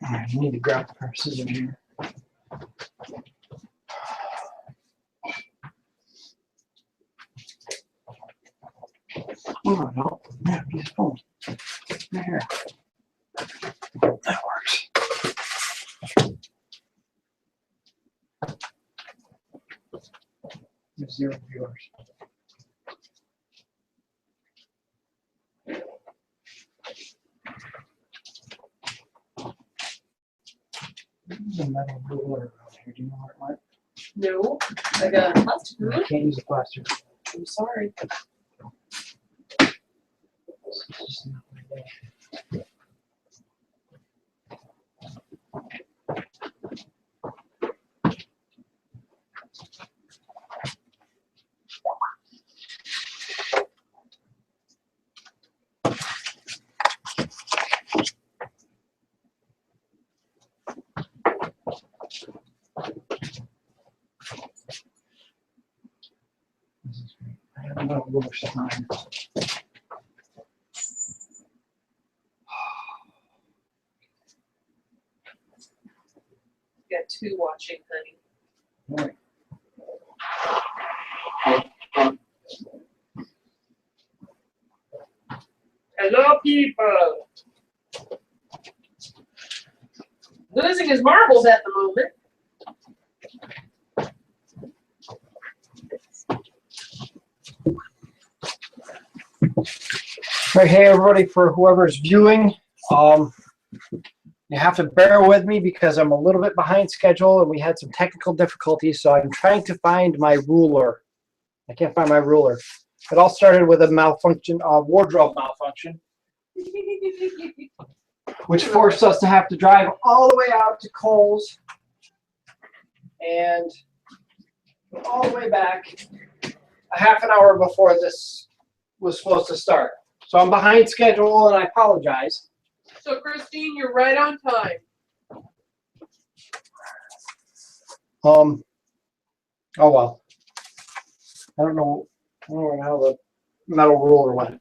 Alright, you need to grab a pair of scissors here. Oh, no. Yeah, piece of foam. Right here. That works. There's 0 viewers. There's a metal ruler around here. Do you know where it went? No, I got a plastic ruler. I can't use a plastic. I'm sorry. It's just not my day. This is great. I have another ruler sign. You got 2 watching, honey. Right. Hello, people. Losing his marbles at the moment. Right, hey everybody, for whoever's viewing, you have to bear with me because I'm a little bit behind schedule and we had some technical difficulties, so I'm trying to find my ruler. I can't find my ruler. It all started with a malfunction, wardrobe malfunction, which forced us to have to drive all the way out to Kohl's and all the way back a half an hour before this was supposed to start. So I'm behind schedule and I apologize. So, Christine, you're right on time. Oh well. I don't know how the metal ruler went.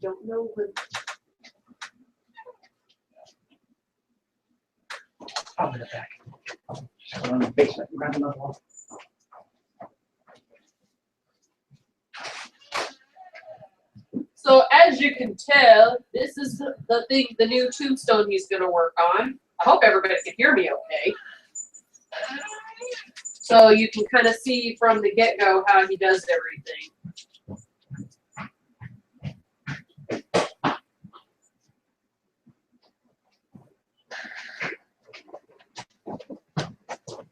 Don't know when. I'll get it back. Just go in the basement and grab another one. So, as you can tell, this is the new Tombstone he's going to work on. I hope everybody can hear me okay. So you can kind of see from the get-go how he does everything.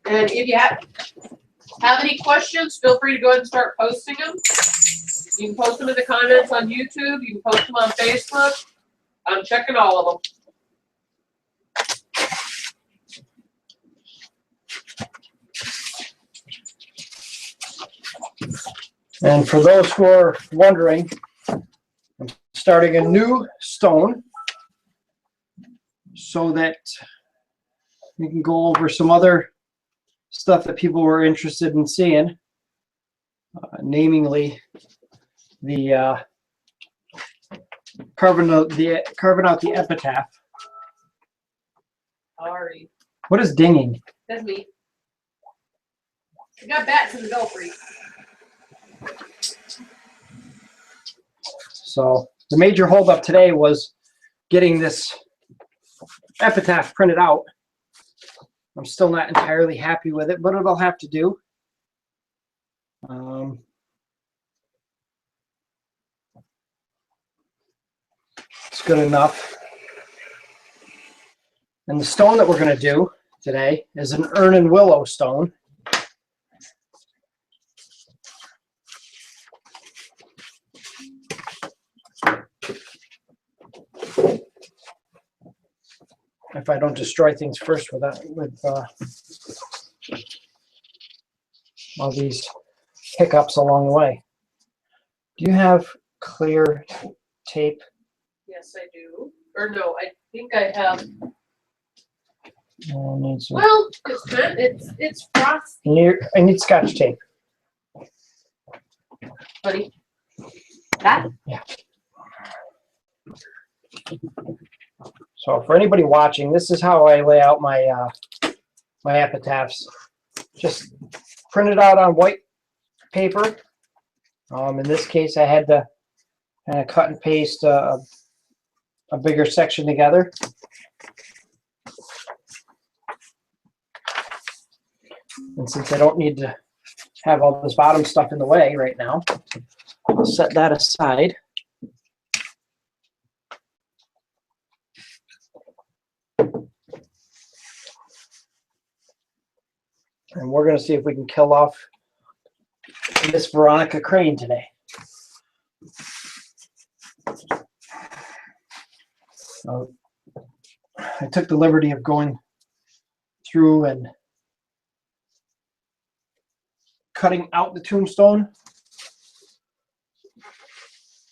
And if you have any questions, feel free to go ahead and start posting them. You can post them in the comments on YouTube. You can post them on Facebook. I'm checking all of them. And for those who are wondering, I'm starting a new stone so that we can go over some other stuff that people were interested in seeing, namely the carving out the epitaph. Sorry. What is dinging? That's me. I got bats in the belfry. So the major holdup today was getting this epitaph printed out. I'm still not entirely happy with it, but it'll have to do. It's good enough. And the stone that we're going to do today is an Ern and Willow stone. If I don't destroy things first with all these hiccups along the way. Do you have clear tape? Yes, I do. Or no, I think I have I need some. Well, it's frosty, I need Scotch tape. buddy. That? Yeah. So for anybody watching, this is how I lay out my my epitaphs. Just print it out on white paper. In this case, I had to kind of cut and paste a bigger section together. And since I don't need to have all this bottom stuff in the way right now, I'll set that aside. And we're going to see if we can kill off Miss Veronica Crane today. So I took the liberty of going through and cutting out the tombstone.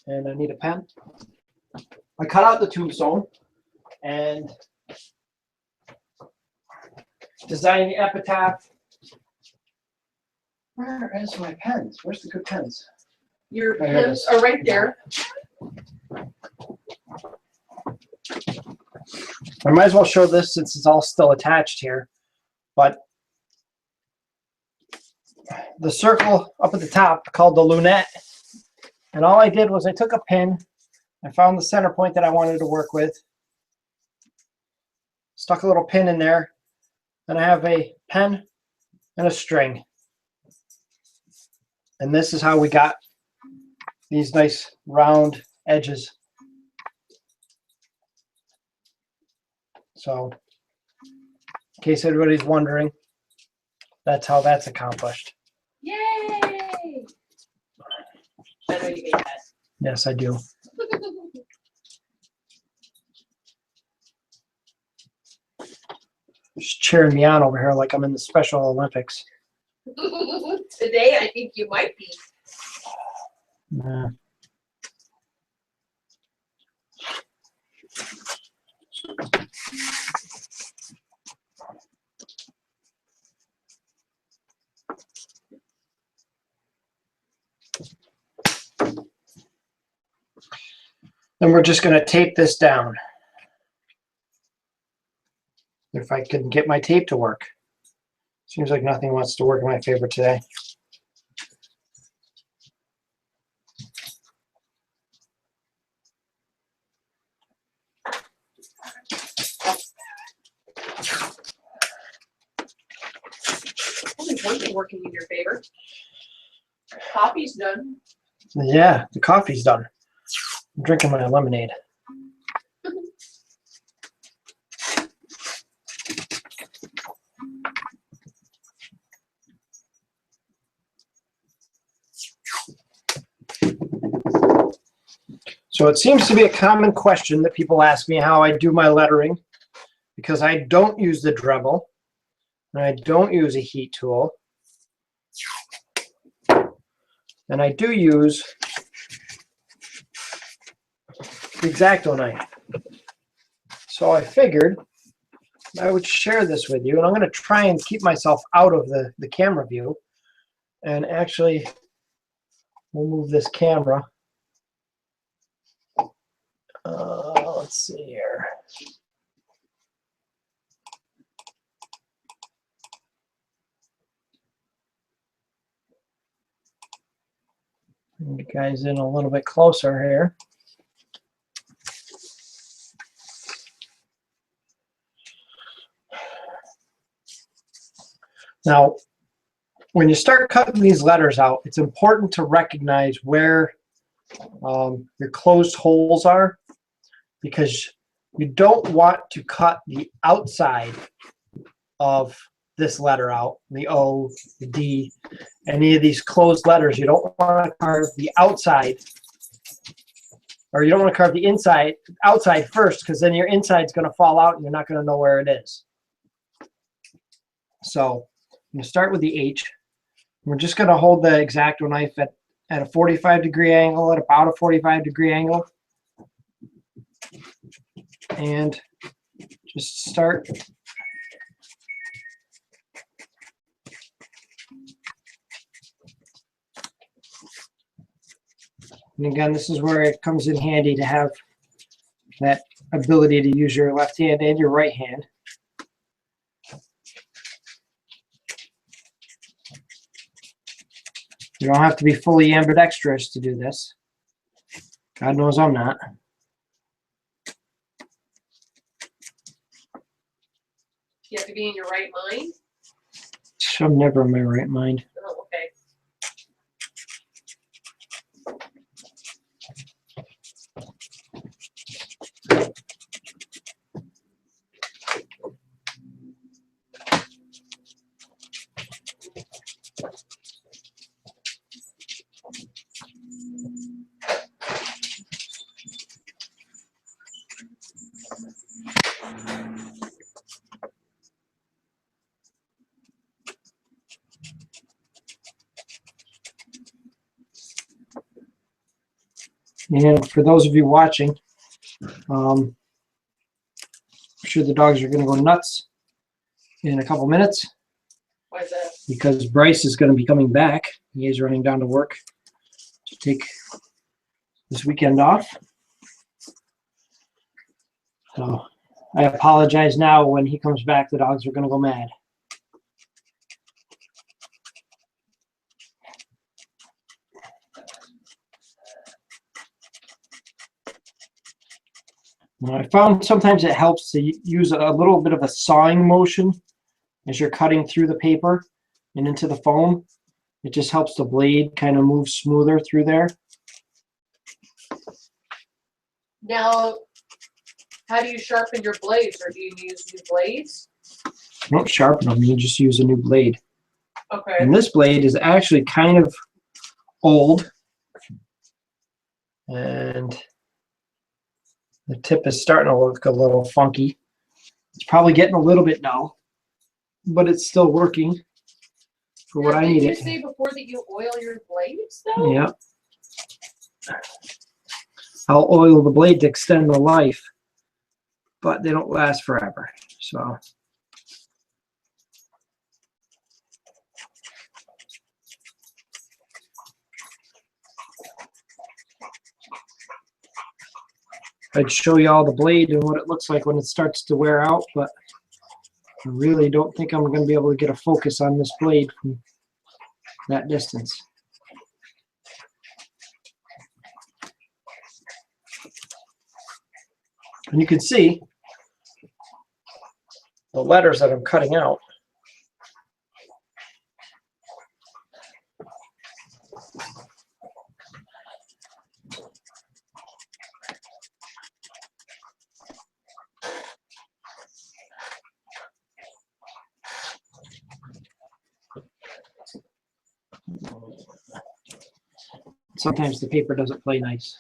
And I need a pen. I cut out the tombstone and designed the epitaph. Where is my pens? Where's the good pens? Your Right here it pens is. are right there. I might as well show this since it's all still attached here. But the circle up at the top called the lunette. And all I did was I took a pin, I found the center point that I wanted to work with, stuck a little pin in there, and I have a pen and a string. And this is how we got these nice round edges. So, in case everybody's wondering, that's how that's accomplished. Yay! I know you made that. Yes, I do. Just cheering me on over here like I'm in the Special Olympics. Today, I think you might be. Nah. Then we're just going to tape this down. If I can get my tape to work. Seems like nothing wants to work in my favor today. Only one thing working in your favor. Coffee's done. Yeah, the coffee's done. I'm drinking my lemonade. So it seems to be a common question that people ask me how I do my lettering, because I don't use the Dremel and I don't use a heat tool, and I do use the X-Acto knife. So I figured I would share this with you, and I'm going to try and keep myself out of the camera view, and actually we'll move this camera. Let's see here. Bring you guys in a little bit closer here. Now, when you start cutting these letters out, it's important to recognize where your closed holes are, because you don't want to cut the outside of this letter out, the O, the D, any of these closed letters. You don't want to carve the outside, or you don't want to carve the outside first, because then your inside's going to fall out and you're not going to know where it is. So I'm going to start with the H. We're just going to hold the X-Acto knife at a 45-degree angle, at about a 45-degree angle. And just start And again, this is where it comes in handy to have that ability to use your left hand and your right hand. You don't have to be fully ambidextrous to do this. God knows I'm not. You have to be in your right mind? I'm never in my right mind. Oh, okay. And for those of you watching, I'm sure the dogs are going to go nuts in a couple minutes Why is that? because Bryce is going to be coming back. He is running down to work to take this weekend off. So I apologize now. When he comes back, the dogs are going to go mad. Now, I found sometimes it helps to use a little bit of a sawing motion as you're cutting through the paper and into the foam. It just helps the blade kind of move smoother through there. Now, how do you sharpen your blades, or do you use new blades? You don't sharpen them, you just use a new blade. Okay. And this blade is actually kind of old. And the tip is starting to look a little funky. It's probably getting a little bit dull, but it's still working for what I need Did it. you say before that you oil your blades, though? Yeah. I'll oil the blade to extend the life, but they don't last forever. So I'd show you all the blade and what it looks like when it starts to wear out, but I really don't think I'm going to be able to get a focus on this blade from that distance. And you can see the letters that I'm cutting out. Sometimes the paper doesn't play nice.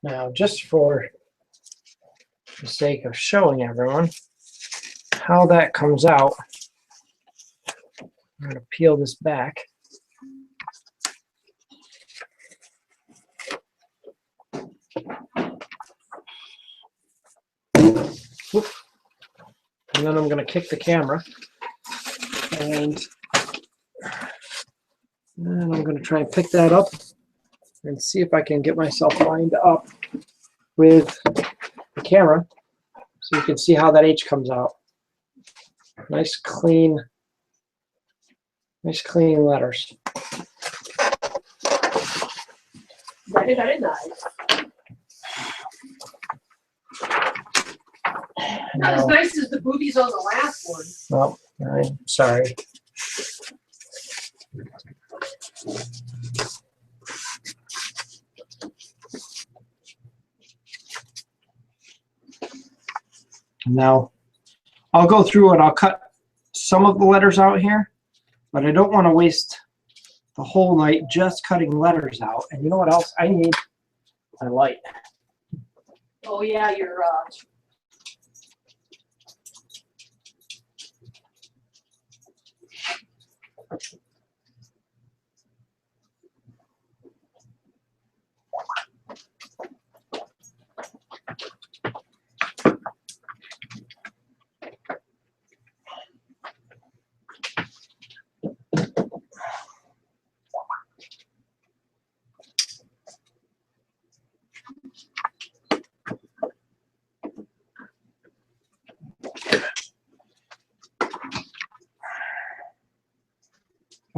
Now, just for the sake of showing everyone how that comes out, I'm going to peel this back. Whoop. And then I'm going to kick the camera. And then I'm going to try and pick that up and see if I can get myself lined up with the camera so you can see how that H comes out. Nice clean letters. Very, very nice. Not as nice as the boobies on the last one. Well, I'm sorry. Now, I'll go through and I'll cut some of the letters out here, but I don't want to waste the whole night just cutting letters out. And you know what else? I need my light. Oh yeah, you're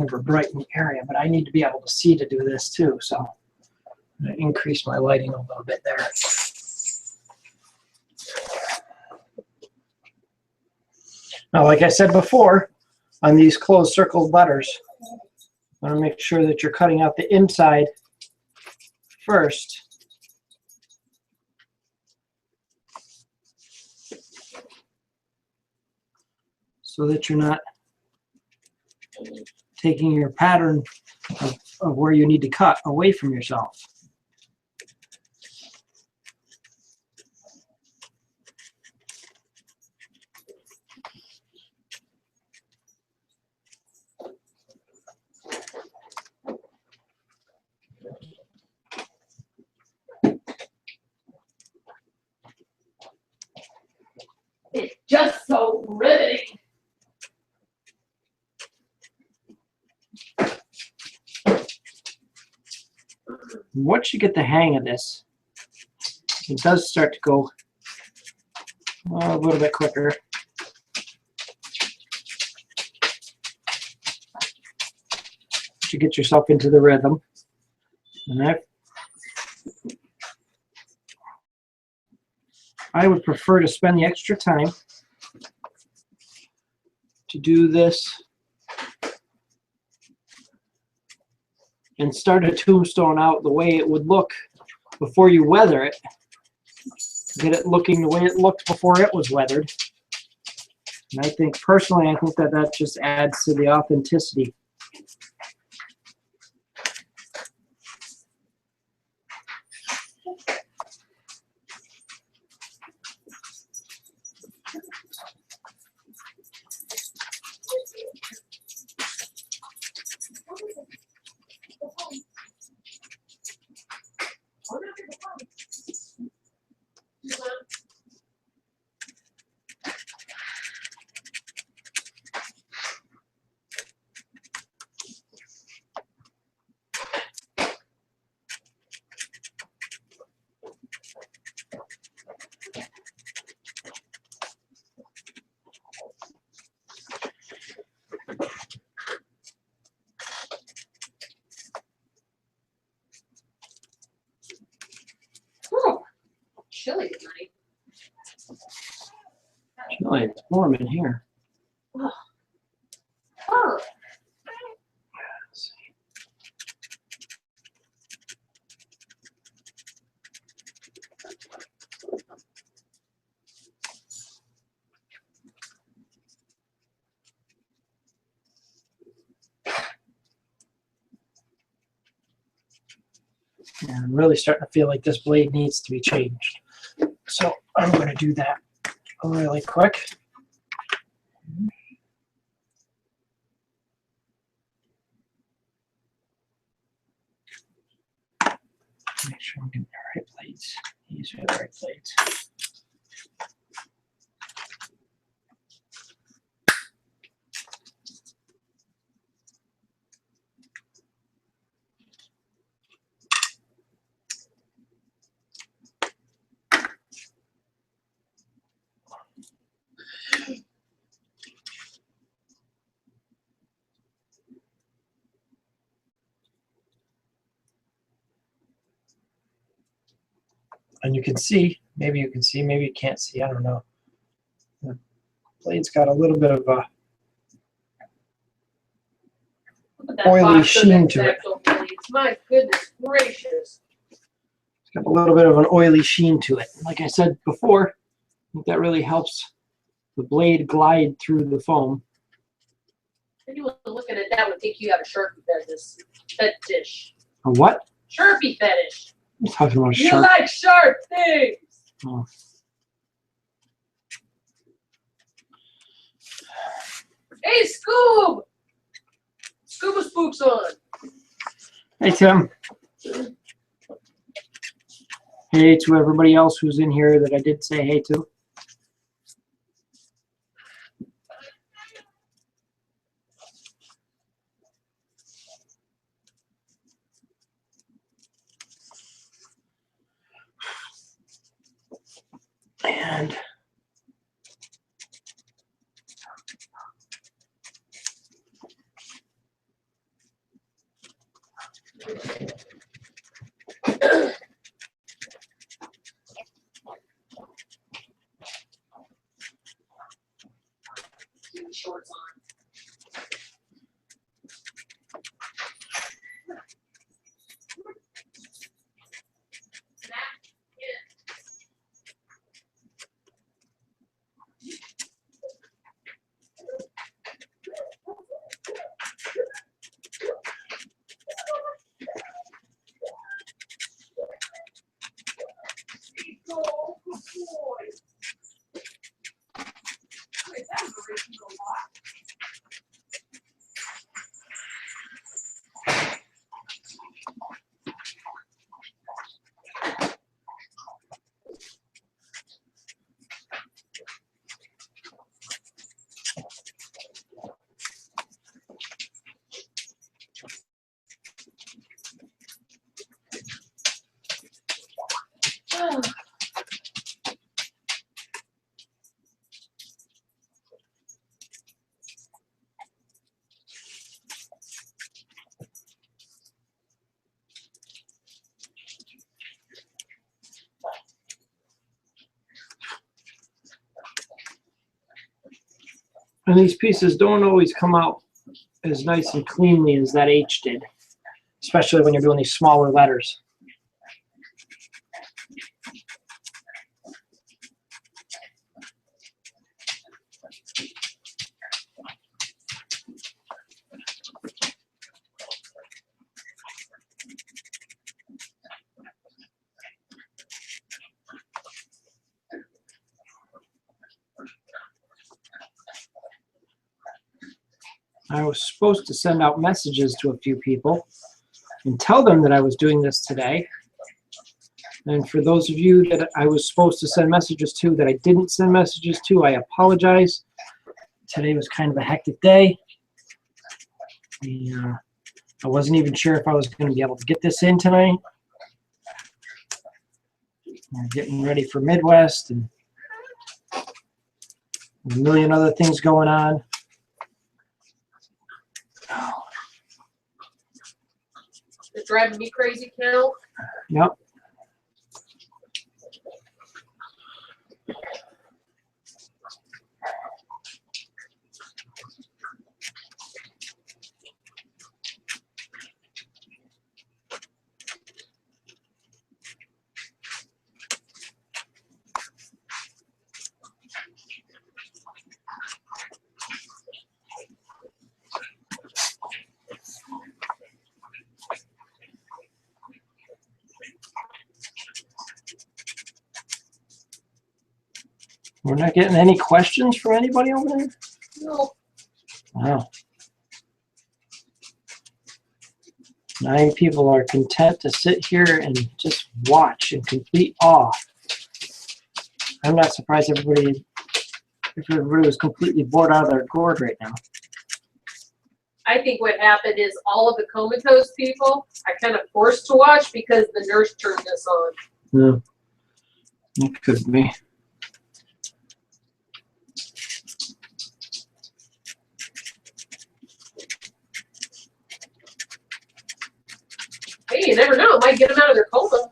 over brighten the area, but I need to be able to see to do this too, so I'm going to increase my lighting a little bit there. Now, like I said before, on these closed circled letters, I want to make sure that you're cutting out the inside first. So that you're not taking your pattern of where you need to cut away from yourself. It's just so riveting. Once you get the hang of this, it does start to go a little bit quicker. To get yourself into the rhythm. And I would prefer to spend the extra time to do this and start a tombstone out the way it would look before you weather it. Get it looking the way it looked before it was weathered. And I think, personally, I think that that just adds to the authenticity. Chilly tonight. Chilly, it's warm in here. Oh. Let's see. And I'm really starting to feel like this blade needs to be changed. So I'm going to do that really quick. Make sure I'm getting the right blades. These are the right blades. And you can see, maybe you can see, maybe you can't see, I don't know. The blade's got a little bit of a oily sheen to it. My goodness gracious. It's got a little bit of an oily sheen to it. Like I said before, I think that really helps the blade glide through the foam. Anyone looking at that would think you have a Sharpie fetish. A what? Sharpie fetish. I'm talking about a You sharp. like sharp things. Oh. Hey, Scoob! Scuba Spook's on. Hey, Tim. Hey to everybody else who's in here that I did say hey to. And Shorts on. And these pieces don't always come out as nice and cleanly as that H did, especially when you're doing these smaller letters. I was supposed to send out messages to a few people and tell them that I was doing this today. And for those of you that I was supposed to send messages to that I didn't send messages to, I apologize. Today was kind of a hectic day. I wasn't even sure if I was going to be able to get this in tonight. We're getting ready for Midwest and a million other things going on. It's driving me crazy, Cal. Yep. We're not getting any questions from anybody over there? No. Wow. 9 people are content to sit here and just watch in complete awe. I'm not surprised if everybody was completely bored out of their gourd right now. I think what happened is all of the comatose people I kind of forced to watch because the nurse turned this on. Yeah, it could be. Hey, you never know. It might get them out of their coma.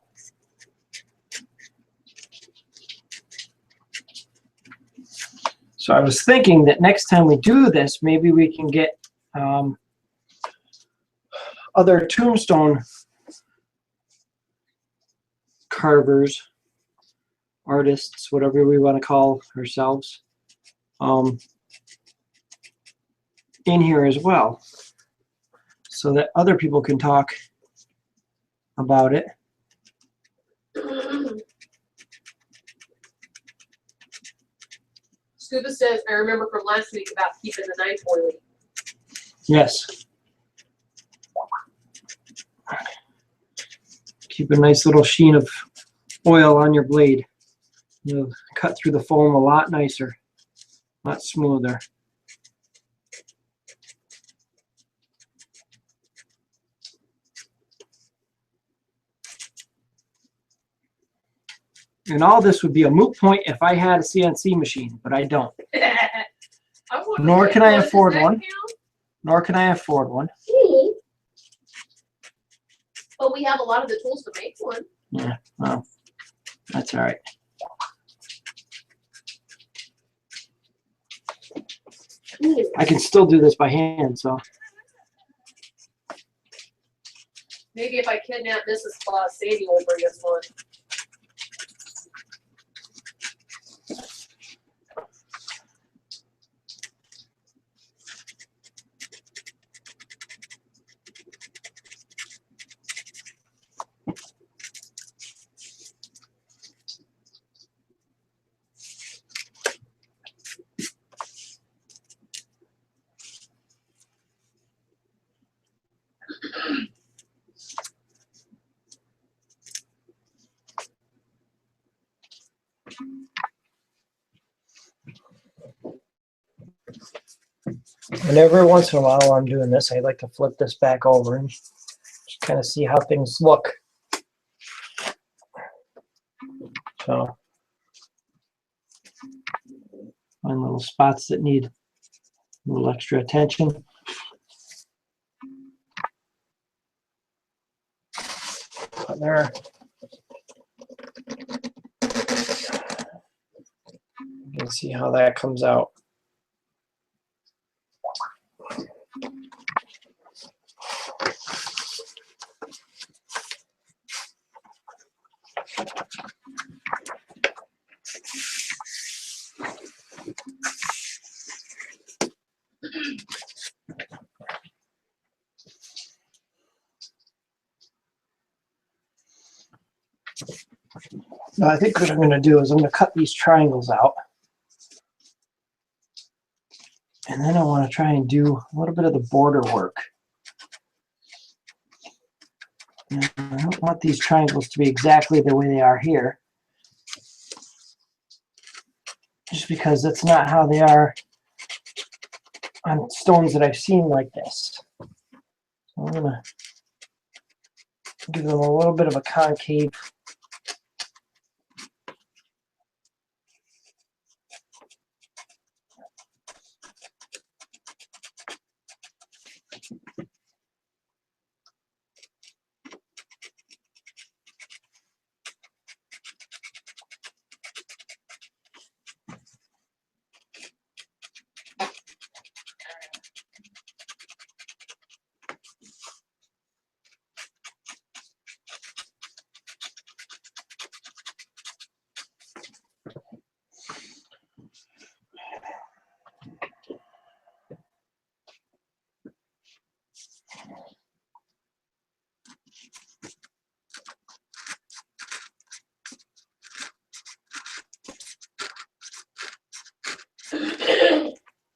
So I was thinking that next time we do this, maybe we can get other tombstone carvers, artists, whatever we want to call ourselves, in here as well, so that other people can talk about it. Scuba says, I remember from last week about keeping the knife oily. Yes. Keep a nice little sheen of oil on your blade. You'll cut through the foam a lot nicer, a lot smoother. And all this would be a moot point if I had a CNC machine, but I don't. Nor can I afford one. Nor can I afford one. But we have a lot of the tools to make one. Yeah, well, that's all right. I can still do this by hand, so. Maybe if I kidnap Mrs. Claus, Sadie will bring us one. And every once in a while while I'm doing this, I like to flip this back over and just kind of see how things look. So, find little spots that need a little extra attention. Put there. You can see how that comes out. Now I think what I'm going to do is I'm going to cut these triangles out. And then I want to try and do a little bit of the border work. And I don't want these triangles to be exactly the way they are here, just because that's not how they are on stones that I've seen like this. So I'm going to give them a little bit of a concave.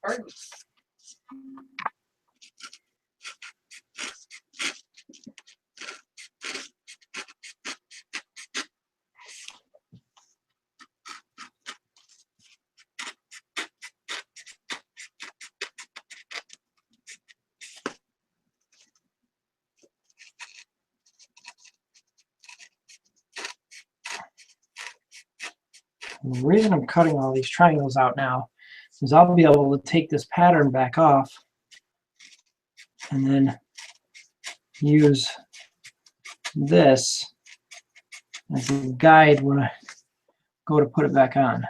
Pardon me. And the reason I'm cutting all these triangles out now is I'll be able to take this pattern back off and then use this as a guide when I go to put it back on.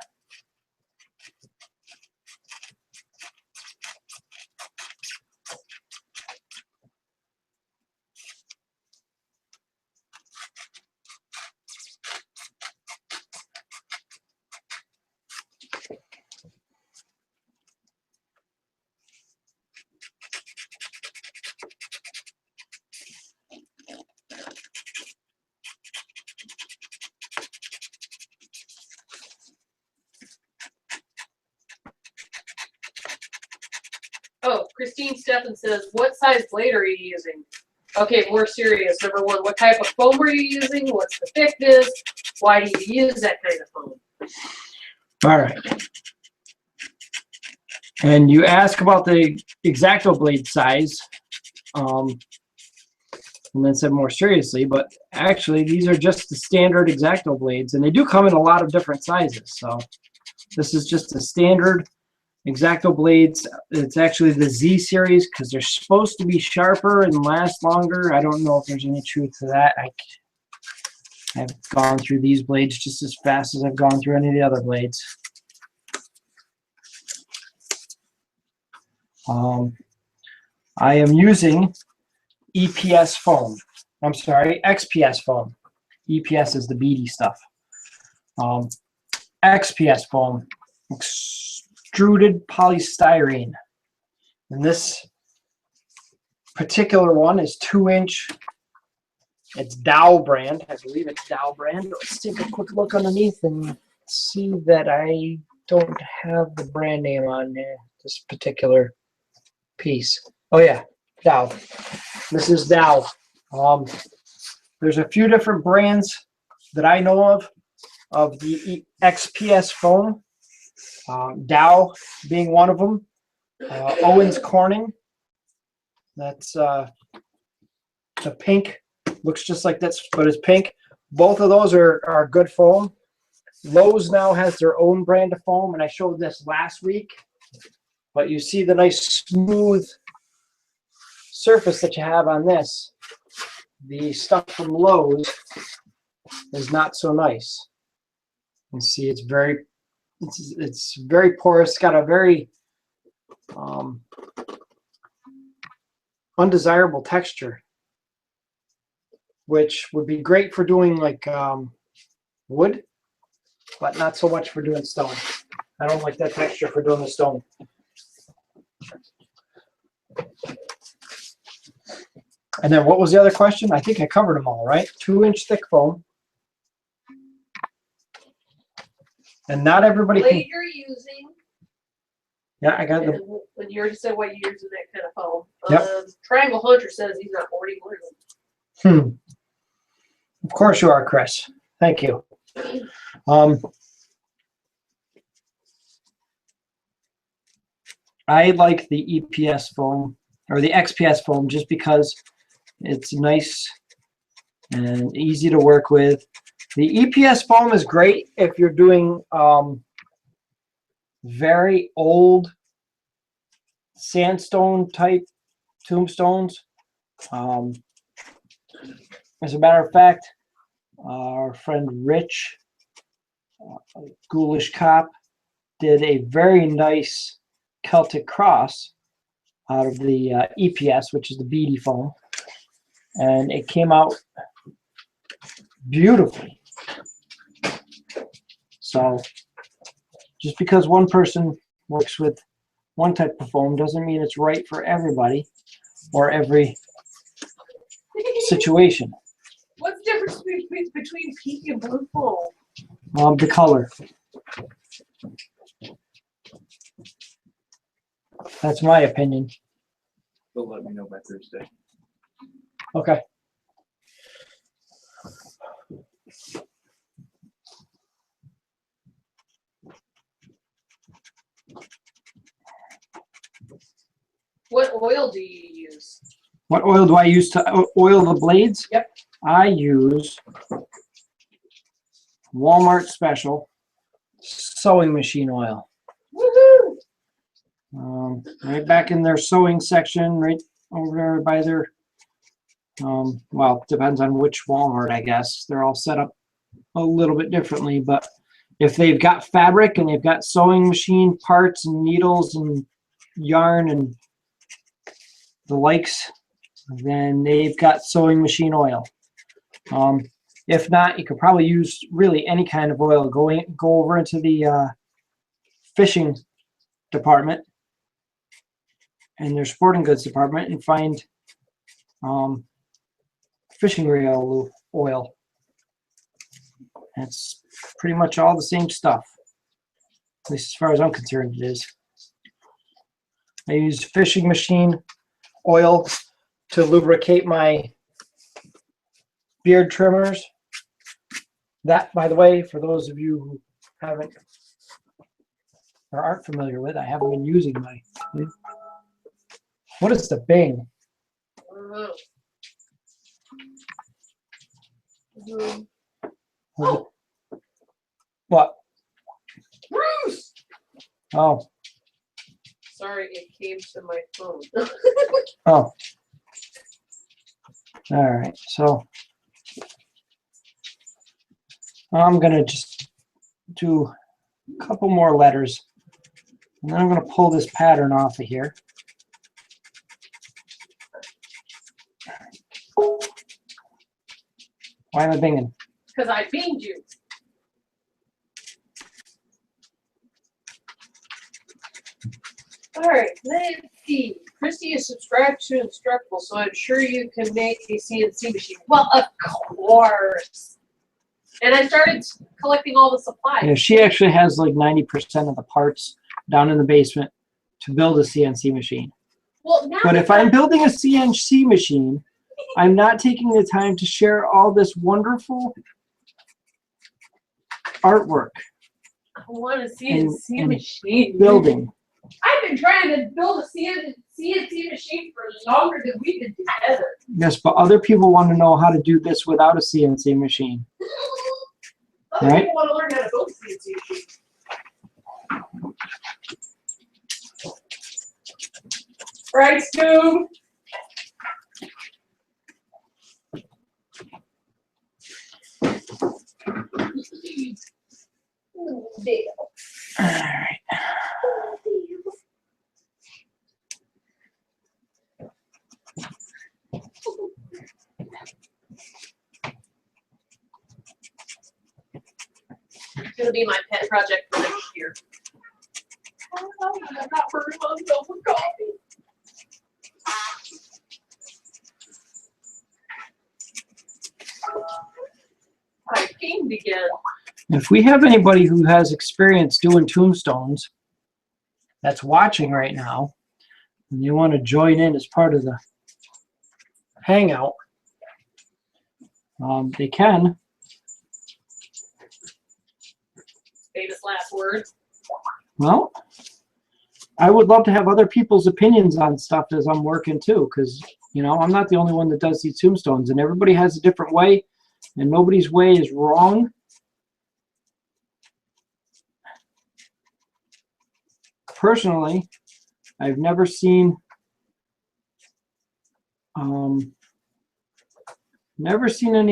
Oh, Christine Steffen says, what size blade are you using? Okay, more serious. Number one, what type of foam are you using? What's the thickness? Why do you use that kind of foam? All right. And you ask about the X-Acto blade size, and then said more seriously, but actually these are just the standard X-Acto blades, and they do come in a lot of different sizes. So this is just a standard X-Acto blades. It's actually the Z series because they're supposed to be sharper and last longer. I don't know if there's any truth to that. I've gone through these blades just as fast as I've gone through any of the other blades. I am using EPS foam. I'm sorry, XPS foam. EPS is the beady stuff. XPS foam, extruded polystyrene. And this particular one is 2-inch. It's Dow brand. I believe it's Dow brand. Let's take a quick look underneath and see that I don't have the brand name on this particular piece. Oh yeah, Dow. This is Dow. There's a few different brands that I know of the XPS foam. Dow being one of them. Owens Corning. That's the pink. Looks just like this, but it's pink. Both of those are good foam. Lowe's now has their own brand of foam, and I showed this last week. But you see the nice smooth surface that you have on this. The stuff from Lowe's is not so nice. You see, it's very porous. It's got a very undesirable texture, which would be great for doing like wood, but not so much for doing stone. I don't like that texture for doing the stone. And then what was the other question? I think I covered them all, right? 2-inch thick foam. And not everybody can. Blade you're using. Yeah, I got And the. when you already said what you're using that kind of foam. Yep. Triangle Hunter says he's not 40 blue. Of course you are, Chris. Thank you. I like the EPS foam or the XPS foam just because it's nice and easy to work with. The EPS foam is great if you're doing very old sandstone type tombstones. As a matter of fact, our friend Rich, Ghoulish Cop, did a very nice Celtic cross out of the EPS, which is the beady foam, and it came out beautifully. So just because one person works with one type of foam doesn't mean it's right for everybody or every situation. What's the difference between pink and blue foam? The color. That's my opinion. They'll let me know by Thursday. Okay. What oil do you use? What oil do I use to oil the blades? Yep. I use Walmart Special sewing machine oil. Woohoo! Right back in their sewing section, right over there by their, well, depends on which Walmart, I guess. They're all set up a little bit differently, but if they've got fabric and they've got sewing machine parts and needles and yarn and the likes, then they've got sewing machine oil. If not, you could probably use really any kind of oil. Go over into the fishing department and their sporting goods department and find fishing reel oil. It's pretty much all the same stuff. At least as far as I'm concerned, it is. I use fishing machine oil to lubricate my beard trimmers. That, by the way, for those of you who haven't or aren't familiar with, I haven't been using my. What is the Bing? I don't know. What? Bruce! Oh, Sorry, it came to my phone. Oh. All right, so I'm gonna just do a couple more letters, and then I'm gonna pull this pattern off of here. Why am I binging? Because I binged you. All right, let's see. Christy is subscribed to Instructable, so I'm sure you can make a CNC machine. Well, of course. And I started collecting all the supplies. Yeah, she actually has like 90% of the parts down in the basement to build a CNC machine. Well, now But if I'm building a CNC machine, I'm not taking the time to share all this wonderful artwork I want a CNC and machine. building. I've been trying to build a CNC machine for longer than we've been together. Yes, but other people want to know how to do this without a CNC machine. Other Right. people want to learn how to build a CNC machine. Right, Scoob? Dale. All right. It's going to be my pet project for next year. I'm not hurting myself for coffee. I came again. If we have anybody who has experience doing tombstones that's watching right now, and you want to join in as part of the hangout, they can. Famous last words. Well, I would love to have other people's opinions on stuff as I'm working too, because you know I'm not the only one that does these tombstones, and everybody has a different way, and nobody's way is wrong. Personally, I've never seen any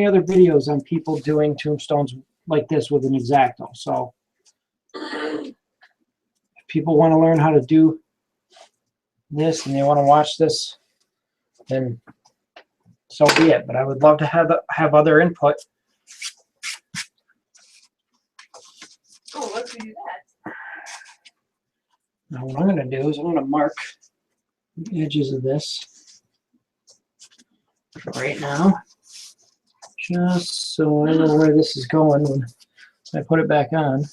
other videos on people doing tombstones like this with an X-Acto. So if people want to learn how to do this and they want to watch this, then so be it. But I would love to have other input. Oh, let's do that. Now what I'm going to do is I'm going to mark the edges of this for right now, just so I know where this is going when I put it back on.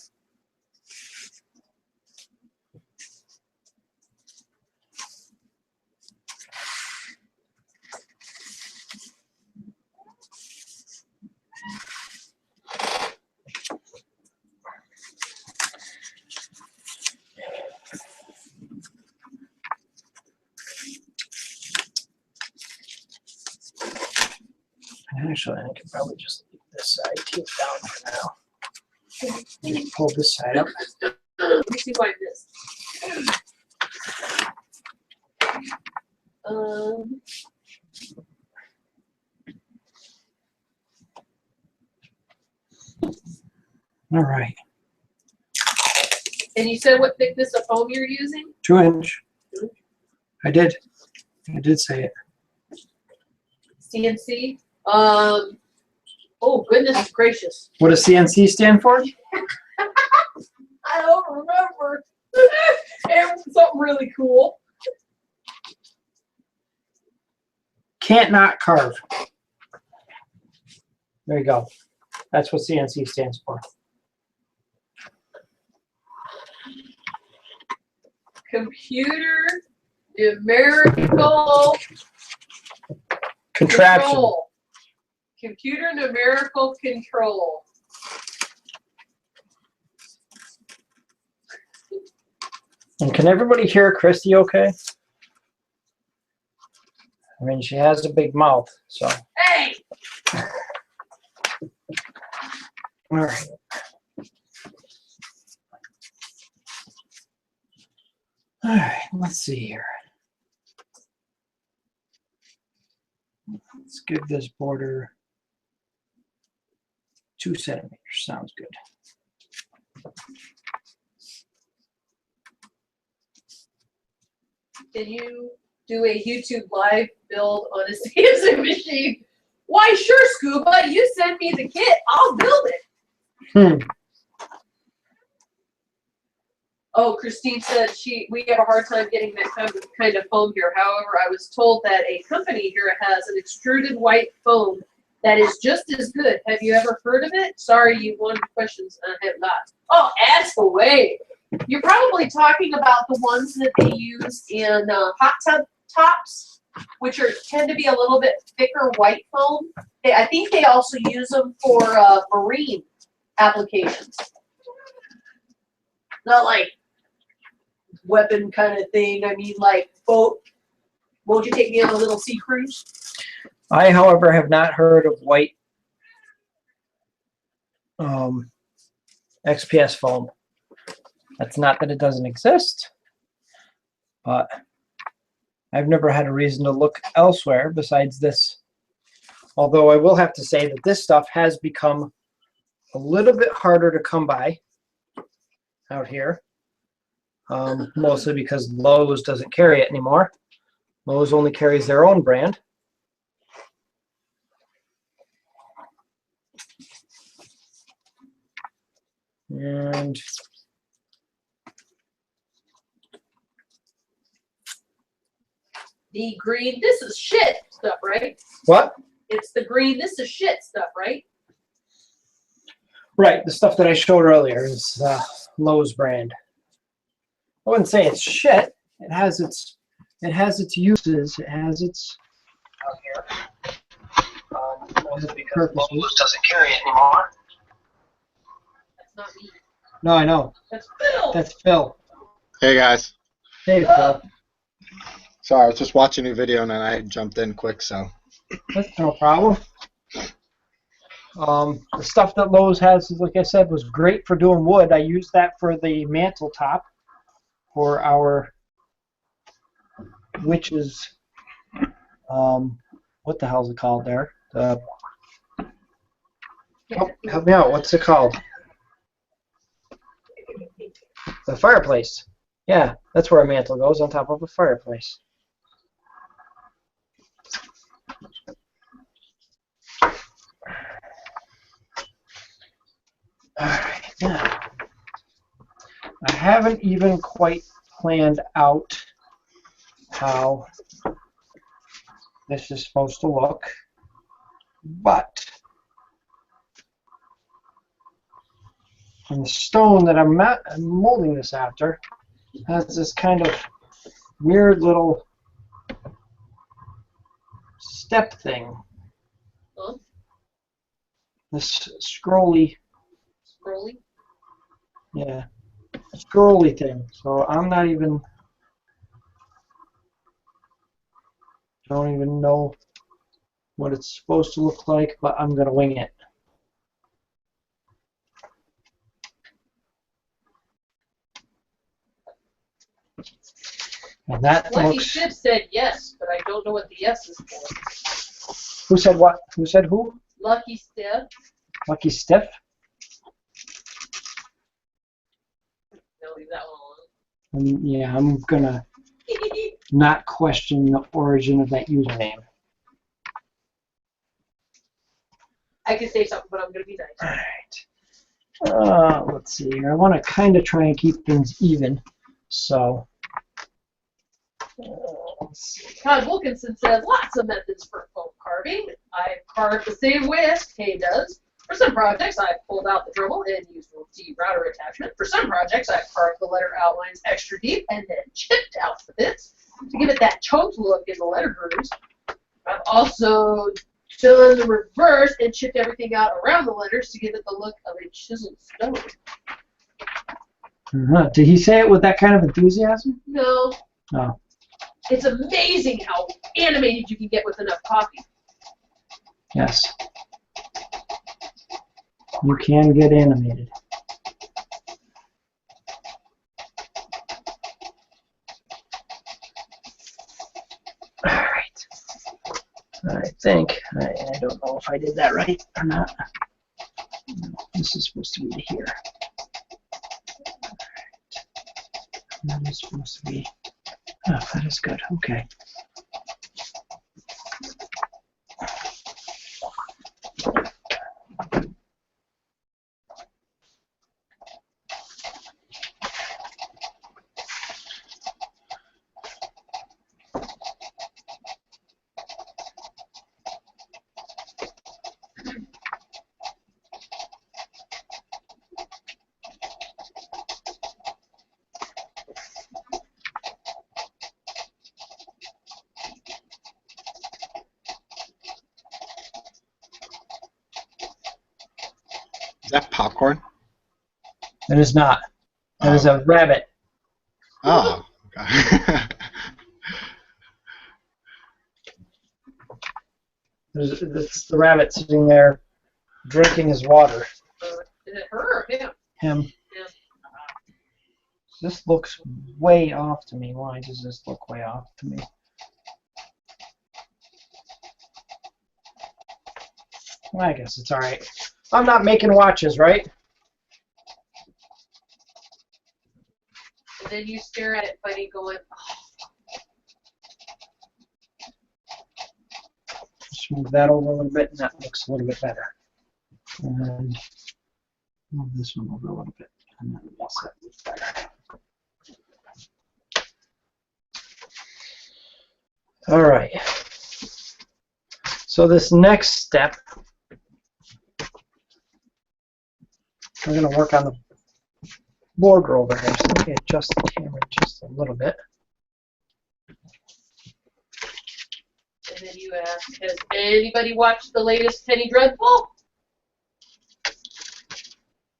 Actually, I can probably just leave this side taped down for now. Just pull this side up. Let me see why this. All right. And you said what thickness of foam you're using? 2-inch. I did say it. CNC? Oh, goodness gracious. What does CNC stand for? I don't remember. It was something really cool. Can't not carve. There you go. That's what CNC stands for. Computer numerical Contraption. control. Computer numerical control. And can everybody hear Christy okay? I mean, she has a big mouth, so. Hey! All right. All right, let's see here. Let's give this border 2 centimeters. Sounds good. Can you do a YouTube live build on a CNC machine? Why, sure, Scuba. You send me the kit. I'll build it. Oh, Christine said we have a hard time getting that kind of foam here. However, I was told that a company here has an extruded white foam that is just as good. Have you ever heard of it? Sorry, you wanted questions. I have not. Oh, ask away. You're probably talking about the ones that they use in hot tub tops, which tend to be a little bit thicker white foam. I think they also use them for marine applications. Not like weapon kind of thing. I mean, like boat. Won't you take me on a little sea cruise? I, however, have not heard of white XPS foam. That's not that it doesn't exist, but I've never had a reason to look elsewhere besides this. Although I will have to say that this stuff has become a little bit harder to come by out here. Mostly because Lowe's doesn't carry it anymore. Lowe's only carries their own brand. And The green, this is shit stuff, right? what? It's the green, this is shit stuff, right? Right, the stuff that I showed earlier is Lowe's brand. I wouldn't say it's shit. It has its uses. It has its out here. Because Lowe's doesn't carry it anymore. That's not me. No, I know. That's Phil. That's Phil. Hey guys. Hey, Phil. Sorry, I was just watching a video and then I jumped in quick, so. That's no problem. The stuff that Lowe's has, like I said, was great for doing wood. I used that for the mantle top for our witches. What the hell is it called there? Oh, help me out. What's it called? The fireplace. Yeah, that's where a mantle goes, on top of a fireplace. Alright, now, I haven't even quite planned out how this is supposed to look, but and the stone that I'm molding this after has this kind of weird little step thing. Huh? This scrolly, yeah, scrolly thing. So I'm not even, don't even know what it's supposed to look like, but I'm gonna wing it. And that Lucky looks. Ship said yes, but I don't know what the yes is for. Who said what? Who said who? Lucky Step. Lucky Stiff? No, leave that one alone. Yeah, I'm gonna not question the origin of that username. I could say something, but I'm going to be nice. Alright. Let's see here. I want to kind of try and keep things even. So. Let's see. Todd Wilkinson says, lots of methods for foam carving. I've carved the same way as Kay does. For some projects, I've pulled out the Dremel and used the router attachment. For some projects, I've carved the letter outlines extra deep and then chipped out the bits to give it that choked look in the letter grooves. I've also done the reverse and chipped everything out around the letters to give it the look of a chiseled stone. Did he say it with that kind of enthusiasm? No. No. It's amazing how animated you can get with enough copy. Yes. You can get animated. I think. I don't know if I did that right or not. This is supposed to be here. And that is supposed to be. Oh, that is good. Okay. Is that popcorn? It is not. That is a rabbit. Oh. Okay. It's the rabbit sitting there drinking his water. Is it her or him? Him. Yeah. This looks way off to me. Why does this look way off to me? Well, I guess it's alright. I'm not making watches, right? And then you stare at it funny going, oh. Just move that over a little bit, and that looks a little bit better. And move this one over a little bit, and that makes that look better. All right. So this next step, we're going to work on the border over here. So let me adjust the camera just a little bit. And then you ask, has anybody watched the latest Penny Dreadful?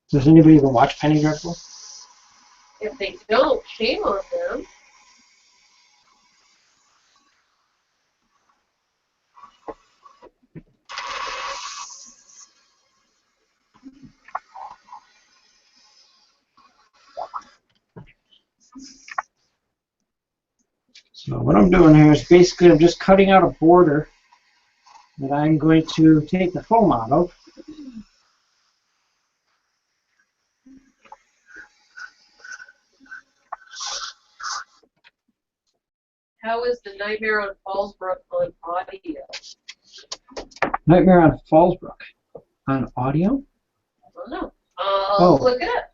Does anybody even watch Penny Dreadful? If they don't, shame on them. So what I'm doing here is basically I'm just cutting out a border that I'm going to take the foam out of. How is the Nightmare on Fallsbrook on audio? Nightmare on Fallsbrook. On audio? I don't know. I'll look it up.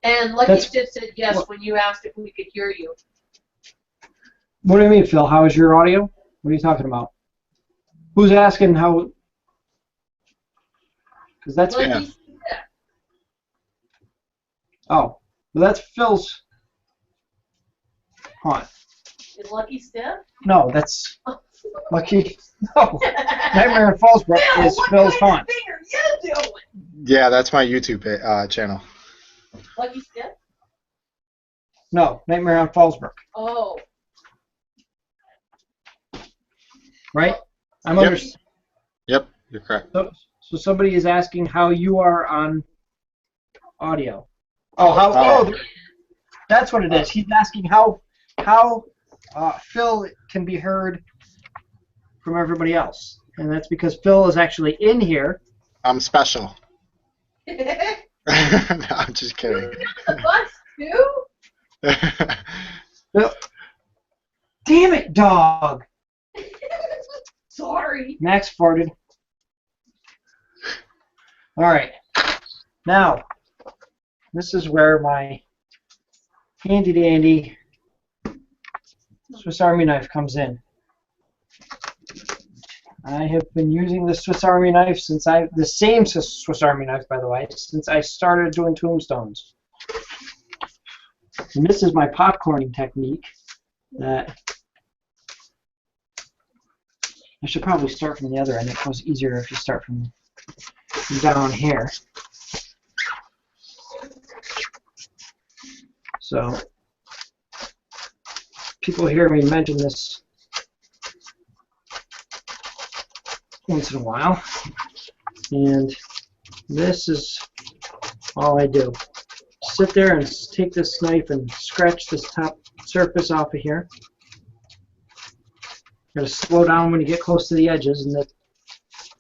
And Lucky That's- Stiff said yes what- when you asked if we could hear you. What do you mean, Phil? How is your audio? What are you talking about? Who's asking how? Because that's Lucky Yeah. Stiff. oh, well, that's Phil's. Hold on. Is Lucky Stiff? No, that's Lucky. No, Nightmare on Fallsbrook Phil, is what Phil's kind haunt. of thing are you doing? Yeah, that's my YouTube channel. Lucky Stiff? No, Nightmare on Fallsbrook. Oh. Right? I'm Yep. under. Yep, you're correct. So somebody is asking how you are on audio. Oh, how? Oh. Oh, that's what it is. He's asking how Phil can be heard from everybody else, and that's because Phil is actually in here. I'm special. You No, I'm just kidding. got the bus too? Damn it, dog! Sorry. Max farted. All right. Now, this is where my handy dandy Swiss Army knife comes in. I have been using the Swiss Army knife since the same Swiss Army knife, by the way, since I started doing tombstones. And this is my popcorning technique that I should probably start from the other end. It goes easier if you start from down here. So people hear me mention this once in a while, and this is all I do. Sit there and take this knife and scratch this top surface off of here. You gotta slow down when you get close to the edges, and that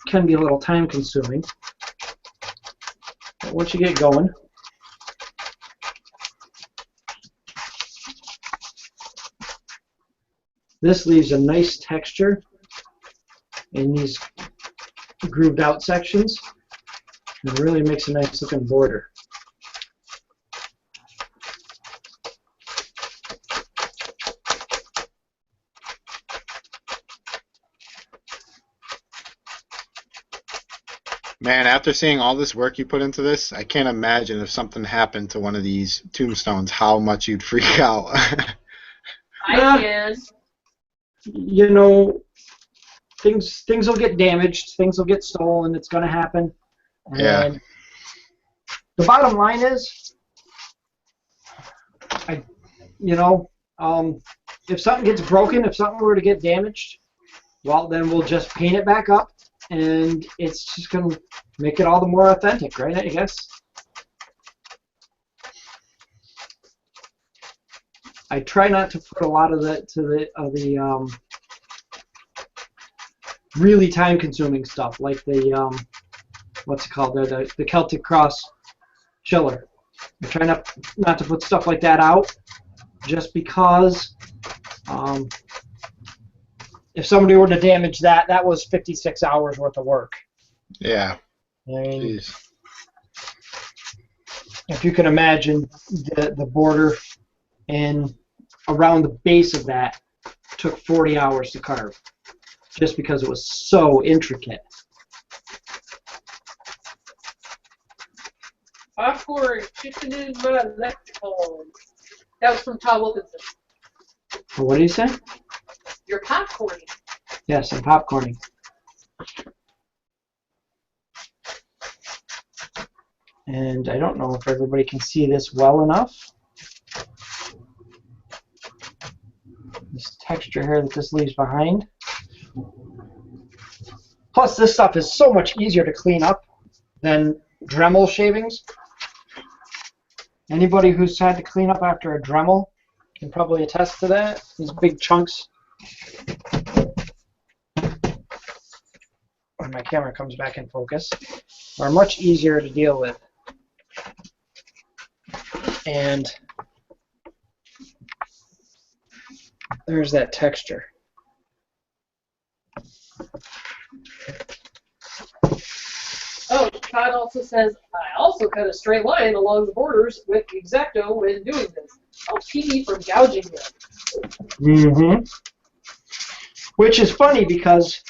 can be a little time consuming. But once you get going, this leaves a nice texture in these grooved out sections. It really makes a nice looking border. Man, after seeing all this work you put into this, I can't imagine if something happened to one of these tombstones, how much you'd freak out. I can. You know, things will get damaged, things will get stolen, it's going to happen. And Yeah. the bottom line is, if something gets broken, if something were to get damaged, well, then we'll just paint it back up, and it's just going to make it all the more authentic, right? I guess. I try not to put a lot of the really time-consuming stuff, like the what's it called there, the Celtic Cross chiller. I try not to put stuff like that out, just because if somebody were to damage that, that was 56 hours worth of work. Yeah. I mean, Jeez. if you can imagine the border and around the base of that took 40 hours to carve, just because it was so intricate. Popcorn, chicken in my lexicon. That was from Todd Wilkinson. What do you say? You're popcorning. Yes, I'm popcorning. And I don't know if everybody can see this well enough. This texture here that this leaves behind. Plus, this stuff is so much easier to clean up than Dremel shavings. Anybody who's had to clean up after a Dremel can probably attest to that. These big chunks. When my camera comes back in focus, are much easier to deal with. And there's that texture. Oh, Todd also says, I also cut a straight line along the borders with the X-Acto when doing this. Helps keep me from gouging them. Mm-hmm. Which is funny because,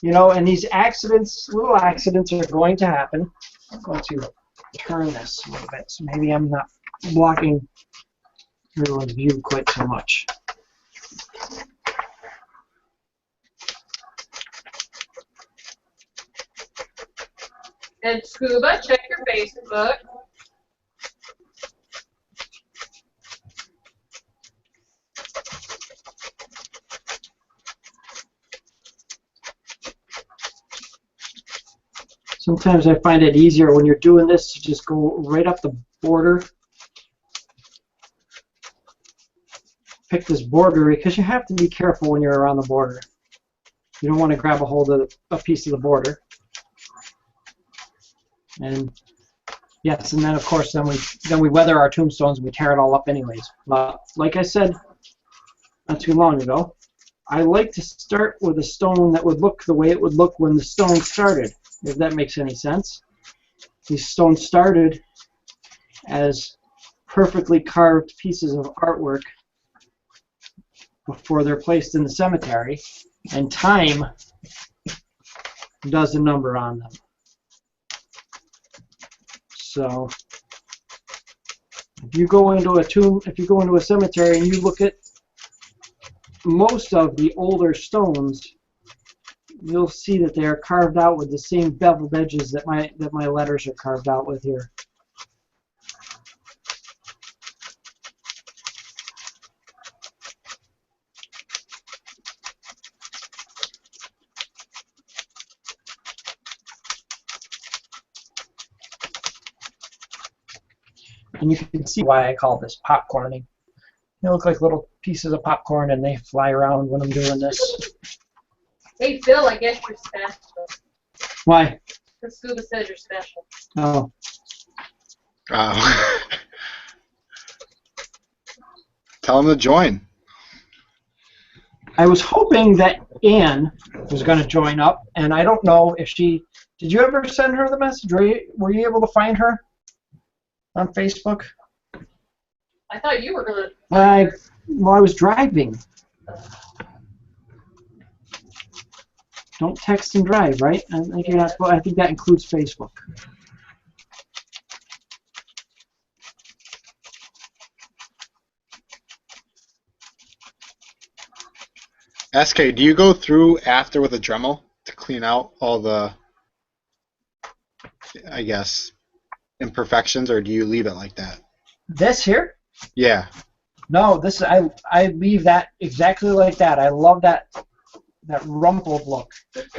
you know, and these accidents, little accidents are going to happen. I'm going to turn this a little bit so maybe I'm not blocking everyone's view quite so much. And Scuba, check your Facebook. Sometimes I find it easier when you're doing this to just go right up the border. Pick this border because you have to be careful when you're around the border. You don't want to grab a hold of a piece of the border. And yes, and then of course then we weather our tombstones and we tear it all up anyways. But like I said not too long ago, I like to start with a stone that would look the way it would look when the stone started, if that makes any sense. These stones started as perfectly carved pieces of artwork before they're placed in the cemetery, and time does a number on them. So if you go into a tomb, if you go into a cemetery and you look at most of the older stones, you'll see that they are carved out with the same beveled edges that my letters are carved out with here. And you can see why I call this popcorning. They look like little pieces of popcorn, and they fly around when I'm doing this. Hey, Phil, I guess you're special. Why? The scuba says you're special. Oh. Oh. Tell him to join. I was hoping that Anne was going to join up, and I don't know if she... Did you ever send her the message? Were you able to find her on Facebook? I thought you were going to... Well, I was driving. Don't text and drive, right? I think you're not supposed, I think that includes Facebook. SK, do you go through after with a Dremel to clean out all the, I guess, imperfections, or do you leave it like that? This here? Yeah. No, this I leave that exactly like that. I love that rumpled look.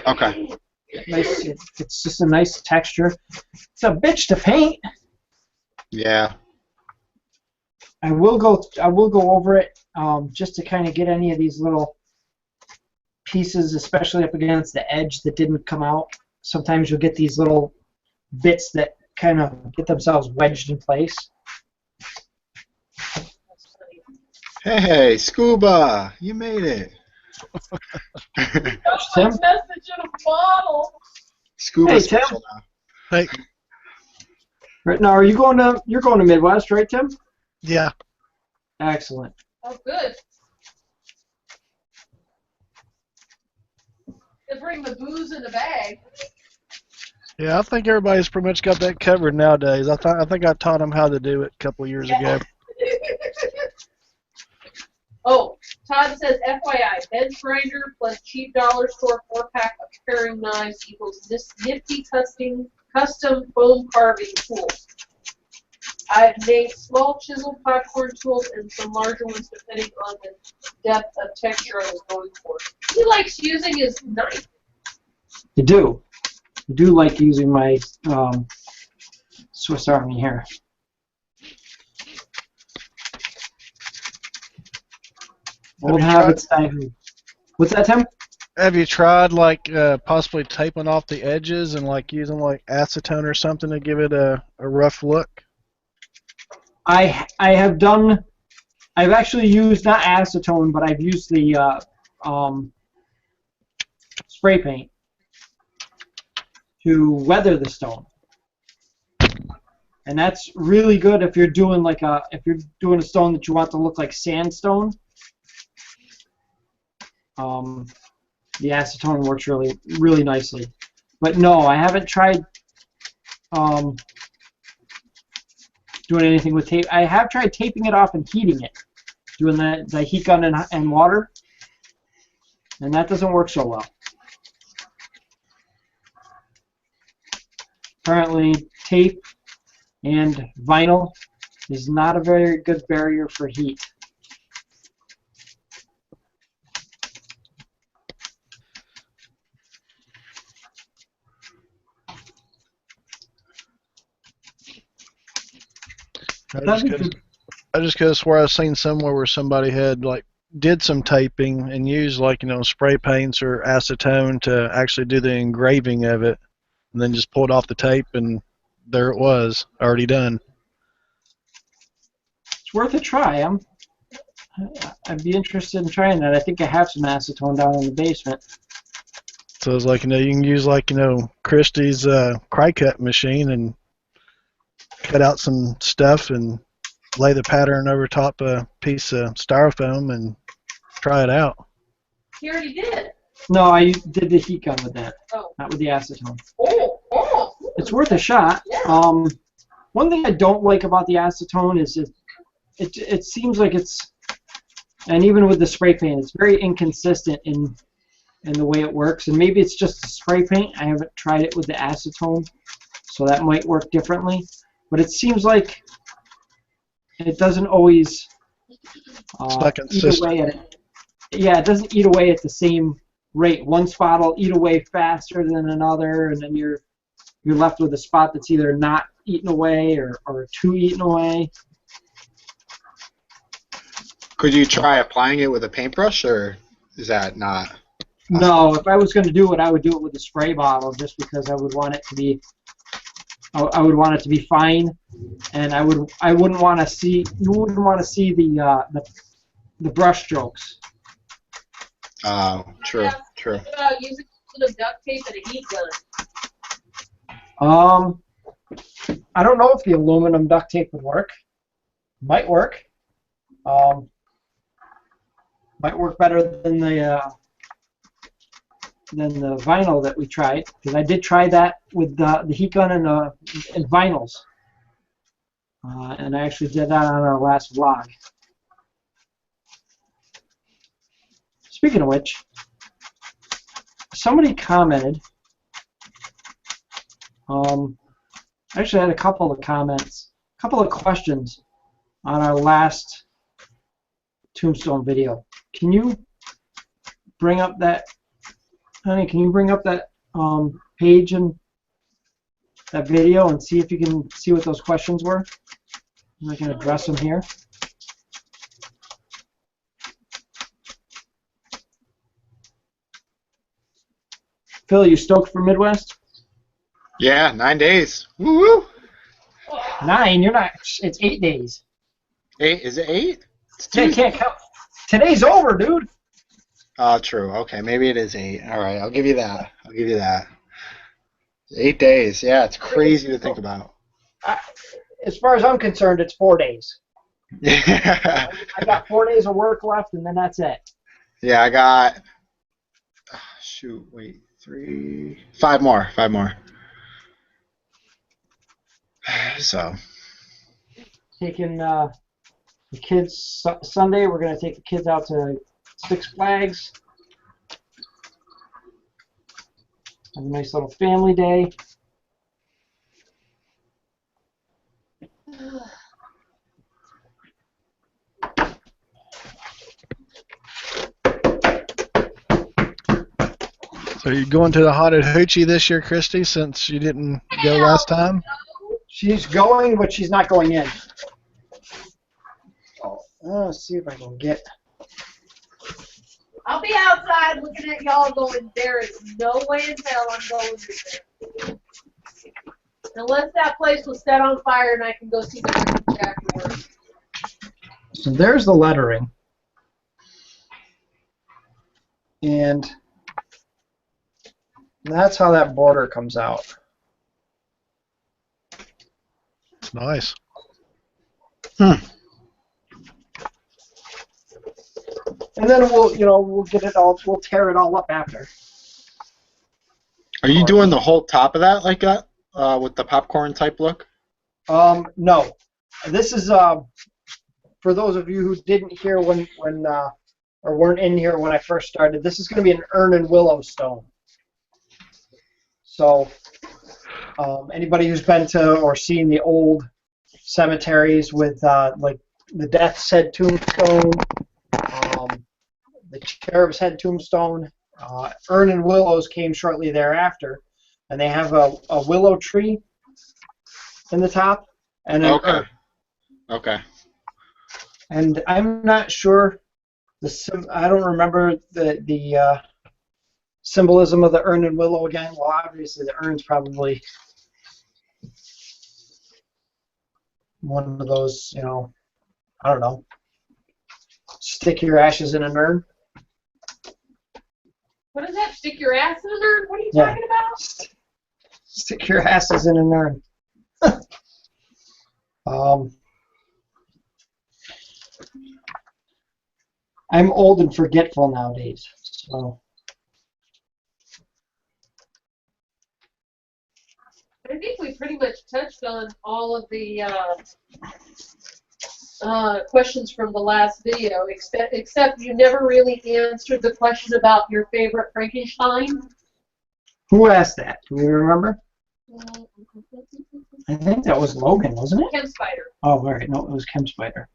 Okay. Nice. It's just a nice texture. It's a bitch to paint. Yeah. I will go over it just to kind of get any of these little pieces, especially up against the edge that didn't come out. Sometimes you'll get these little bits that kind of get themselves wedged in place. Hey, Scuba, you made it. That's my Tim? message in a bottle. Scuba Hey, Tim. special now. Hey, Right now, you're going to Midwest, right, Tim? yeah. Excellent. Oh, good. They bring the booze in the bag. Yeah, I think everybody's pretty much got that covered nowadays. I think I taught them how to do it a couple of years ago. Oh, Todd says, FYI, bench grinder plus cheap dollar store 4-pack of paring knives equals this nifty custom foam carving tool. I've made small chisel popcorn tools and some larger ones depending on the depth of texture I was going for. He likes using his knife. You do. I do like using my Swiss Army here. Old habits die hard. What's that, Tim? Have you tried like possibly taping off the edges and like using like acetone or something to give it a rough look? I have done. I've actually used not acetone, but I've used the spray paint to weather the stone, and that's really good if you're doing a stone that you want to look like sandstone. The acetone works really nicely, but no, I haven't tried doing anything with tape. I have tried taping it off and heating it, doing the heat gun and water, and that doesn't work so well. Apparently, tape and vinyl is not a very good barrier for heat. I just could have swore I've seen somewhere where somebody had like did some taping and used like spray paints or acetone to actually do the engraving of it, and then just pulled off the tape and there it was already done. It's worth a try. I'd be interested in trying that. I think I have some acetone down in the basement. So it's like you can use like Christie's cry cut machine and cut out some stuff and lay the pattern over top a piece of styrofoam and try it out. He already did. No, I did the heat gun with that, Oh. not with the acetone. Oh. It's worth a shot. Yeah. One thing I don't like about the acetone is it seems like it's, and even with the spray paint, it's very inconsistent in the way it works. And maybe it's just the spray paint. I haven't tried it with the acetone, so that might work differently. But it seems like it doesn't always eat away at it. Yeah, it doesn't eat away at the same rate. One spot will eat away faster than another, and then you're left with a spot that's either not eaten away or too eaten away. Could you try applying it with a paintbrush, or is that not? No, if I was going to do it, I would do it with a spray bottle, just because I would want it to be. I would want it to be fine, and I wouldn't want to see. You wouldn't want to see the brush strokes. Oh, true, true. What about using a little duct tape and a heat gun? I don't know if the aluminum duct tape would work. Might work. Might work better than the vinyl that we tried, because I did try that with the heat gun and vinyls, and I actually did that on our last vlog. Speaking of which, somebody commented. I actually had a couple of comments, a couple of questions on our last Tombstone video. Can you bring up that, honey? Can you bring up that page and that video and see if you can see what those questions were? I can address them here. Phil, you stoked for Midwest? Yeah, 9 days. Woo woo. 9? You're not. It's 8 days. 8? Is it 8? You can't count. Today's over, dude. True. Okay, maybe it is 8. All right, I'll give you that. I'll give you that. 8 days. Yeah, it's crazy to think about. As far as I'm concerned, it's 4 days. Yeah. I got 4 days of work left, and then that's it. Yeah, I got. Shoot, wait, 5 more. 5 more. So. Taking the kids Sunday. We're gonna take the kids out to Six Flags. Have a nice little family day. So you going to the Haunted Hoochie this year, Christy, since you didn't go last time? She's going, but she's not going in. Let's see if I can get. I'll be outside looking at y'all going, there is no way in hell I'm going to there. Unless that place was set on fire and I can go see the movie afterwards. So there's the lettering. And that's how that border comes out. It's nice. And then we'll get it all, we'll tear it all up after. Are you doing the whole top of that like that, with the popcorn type look? No. This is for those of you who didn't hear when or weren't in here when I first started. This is going to be an urn and willow stone. So anybody who's been to or seen the old cemeteries with like the Death's Head tombstone, the Cherub's Head tombstone, urn and willows came shortly thereafter, and they have a willow tree in the top and an urn. Okay. And I'm not sure I don't remember the symbolism of the urn and willow again. Well, obviously the urn's probably one of those, I don't know, stick your ashes in an urn. What is that? Stick your ass in an urn? What are you talking about? Stick your asses in an urn. I'm old and forgetful nowadays, so. I think we pretty much touched on all of the questions from the last video, except you never really answered the question about your favorite Frankenstein. Who asked that? Do you remember? I think that was Logan, wasn't it? Chem Spider. Oh, all right. No, it was Chem Spider.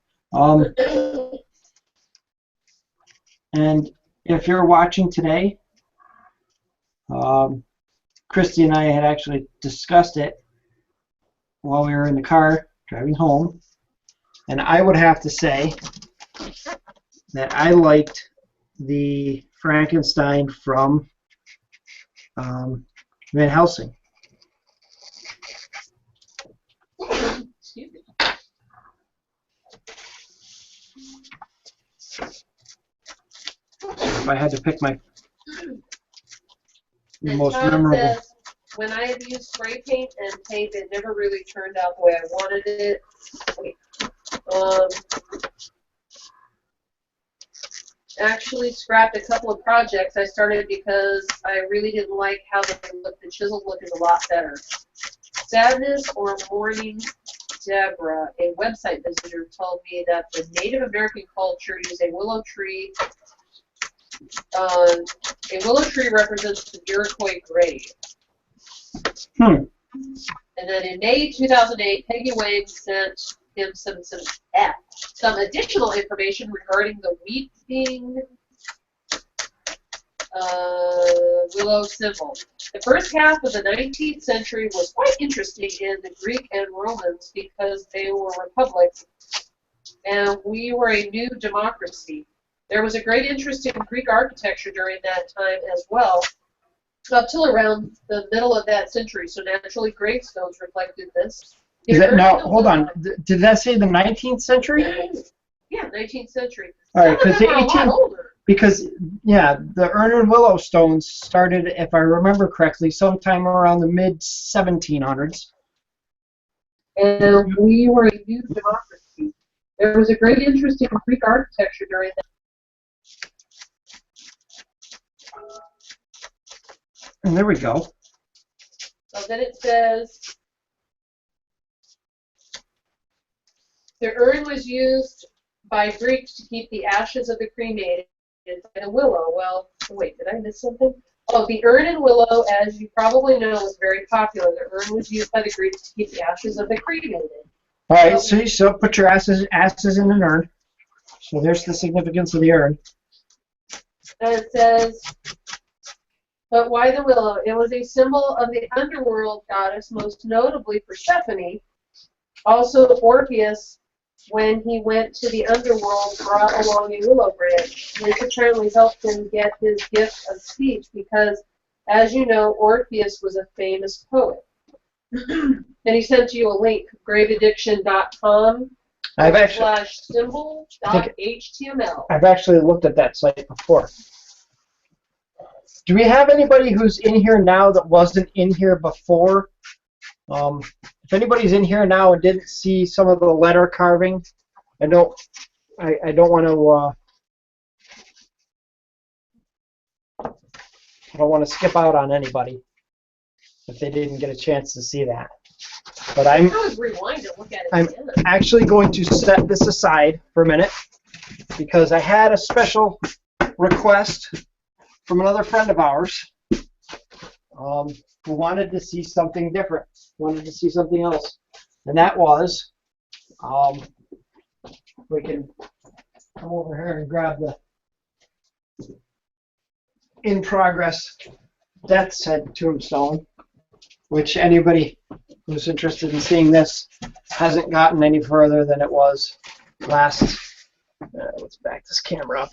And if you're watching today, Christy and I had actually discussed it while we were in the car driving home, and I would have to say that I liked the Frankenstein from Van Helsing. Excuse me. If I had to pick my And most Tom memorable. says, when I have used spray paint and tape, it never really turned out the way I wanted it. Wait. Actually scrapped a couple of projects I started because I really didn't like how they looked. The chiseled look is a lot better. Sadness or Mourning Deborah, a website visitor, told me that the Native American culture used a willow tree. A willow tree represents the Iroquois grave. And then in May 2008, Peggy Wade sent him some additional information regarding the weeping willow symbol. The first half of the 19th century was quite interesting in the Greek and Romans because they were republics and we were a new democracy. There was a great interest in Greek architecture during that time as well, up till around the middle of that century. So naturally, gravestones reflected this. Is that, now, hold on. Did that say the 19th century? Yeah, 19th century. All right, Some of them are a lot older. Because, yeah, the urn and willow stones started, if I remember correctly, sometime around the mid-1700s. And we were a new democracy. There was a great interest in Greek architecture during that. And there we go. So then it says, the urn was used by Greeks to keep the ashes of the cremated by the willow. Well, wait, did I miss something? Oh, the urn and willow, as you probably know, was very popular. The urn was used by the Greeks to keep the ashes of the cremated. All right, so put your asses in an urn. So there's the significance of the urn. And it says, but why the willow? It was a symbol of the underworld goddess, most notably Persephone. Also, Orpheus, when he went to the underworld, brought along a willow branch. This apparently helped him get his gift of speech because, as you know, Orpheus was a famous poet. And he sent you a link, graveaddiction.com /symbol.html. I've actually looked at that site before. Do we have anybody who's in here now that wasn't in here before? If anybody's in here now and didn't see some of the letter carving, I don't want to skip out on anybody if they didn't get a chance to see that. But I'm actually going to set this aside for a minute because I had a special request from another friend of ours who wanted to see something different, wanted to see something else. And that was, we can come over here and grab the in progress Death's Head tombstone, which anybody who's interested in seeing this hasn't gotten any further than it was last. Let's back this camera up.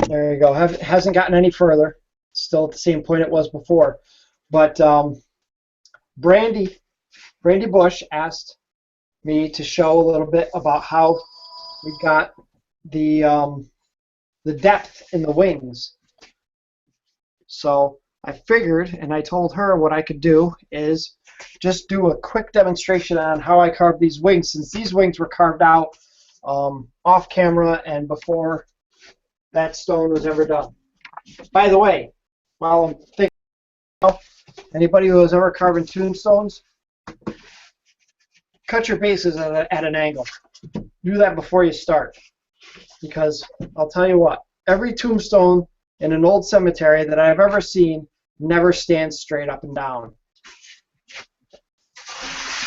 There you go. Hasn't gotten any further. Still at the same point it was before. But Brandy Bush asked me to show a little bit about how we got the depth in the wings. So I figured, and I told her what I could do is just do a quick demonstration on how I carved these wings, since these wings were carved out off camera and before that stone was ever done. By the way, while I'm thinking, anybody who has ever carved tombstones, cut your bases at an angle. Do that before you start, because I'll tell you what, every tombstone in an old cemetery that I've ever seen never stands straight up and down.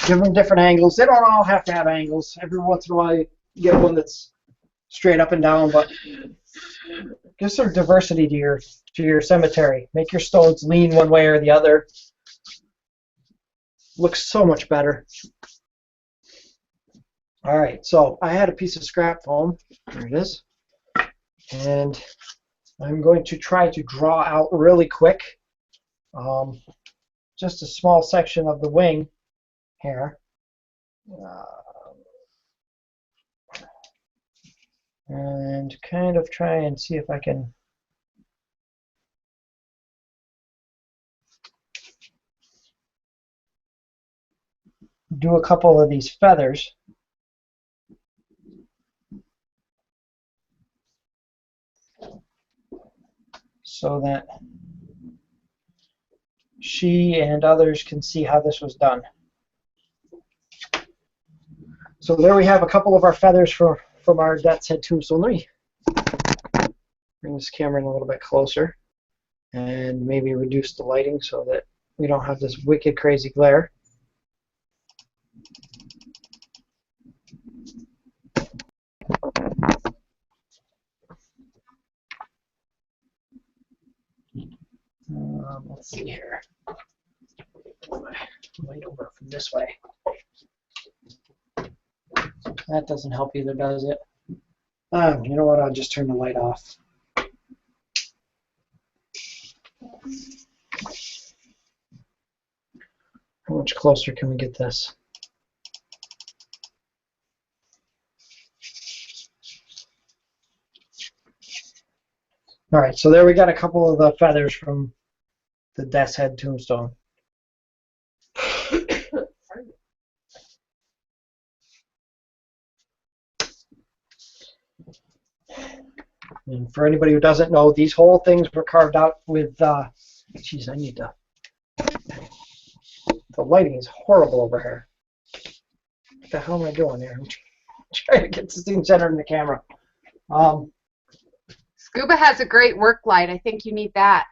Give them different angles. They don't all have to have angles. Every once in a while you get one that's straight up and down, but give some diversity to your cemetery. Make your stones lean one way or the other. Looks so much better. All right, so I had a piece of scrap foam. There it is. And I'm going to try to draw out really quick just a small section of the wing here. And kind of try and see if I can do a couple of these feathers. So that she and others can see how this was done. So there we have a couple of our feathers from our Death's Head tombstone. Let me bring this camera in a little bit closer and maybe reduce the lighting so that we don't have this wicked crazy glare. Let's see here. Light over from this way. That doesn't help either, does it? You know what? I'll just turn the light off. How much closer can we get this? All right, so there we got a couple of the feathers from the Death's Head tombstone. And for anybody who doesn't know, these whole things were carved out with, geez, I need to, the lighting is horrible over here. What the hell am I doing here? I'm trying to get this thing centered in the camera. Scuba has a great work light. I think you need that.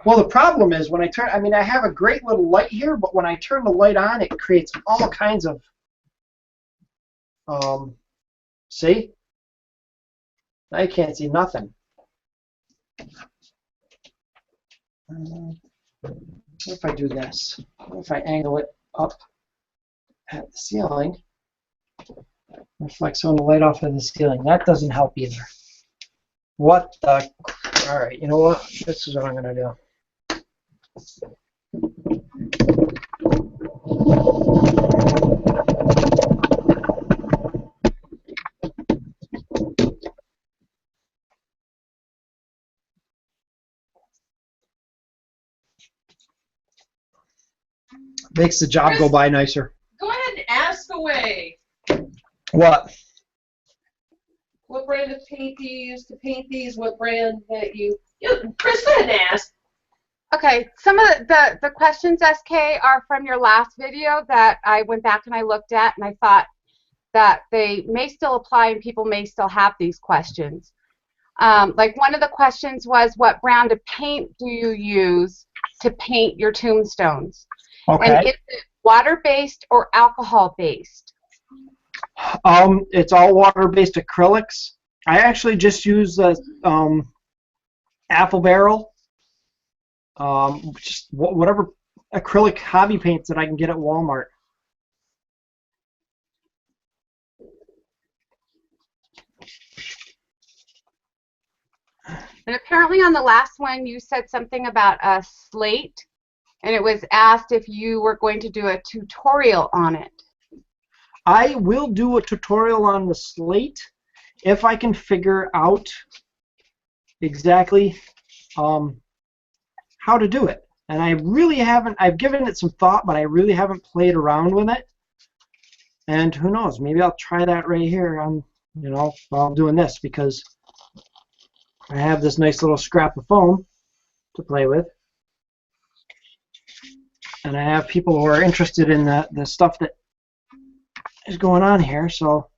Well, the problem is when I turn, I mean, I have a great little light here, but when I turn the light on, it creates all kinds of, see? I can't see nothing. What if I do this? What if I angle it up at the ceiling? Reflects on the light off of the ceiling. That doesn't help either. What the? All right, you know what? This is what I'm going to do. Makes the job go by nicer. Go ahead and ask away. What? What brand of paint do you use to paint these? What brand that you... Chris, go ahead and ask. Okay, some of the questions, SK, are from your last video that I went back and I looked at, and I thought that they may still apply and people may still have these questions. Like one of the questions was, what brand of paint do you use to paint your tombstones? Okay. And is it water-based or alcohol-based? It's all water-based acrylics. I actually just use the apple barrel, just whatever acrylic hobby paints that I can get at Walmart. And apparently on the last one you said something about a slate, and it was asked if you were going to do a tutorial on it. I will do a tutorial on the slate if I can figure out exactly how to do it. And I really haven't, I've given it some thought, but I really haven't played around with it. And who knows, maybe I'll try that right here on, you know, while I'm doing this, because I have this nice little scrap of foam to play with. And I have people who are interested in the stuff that is going on here, so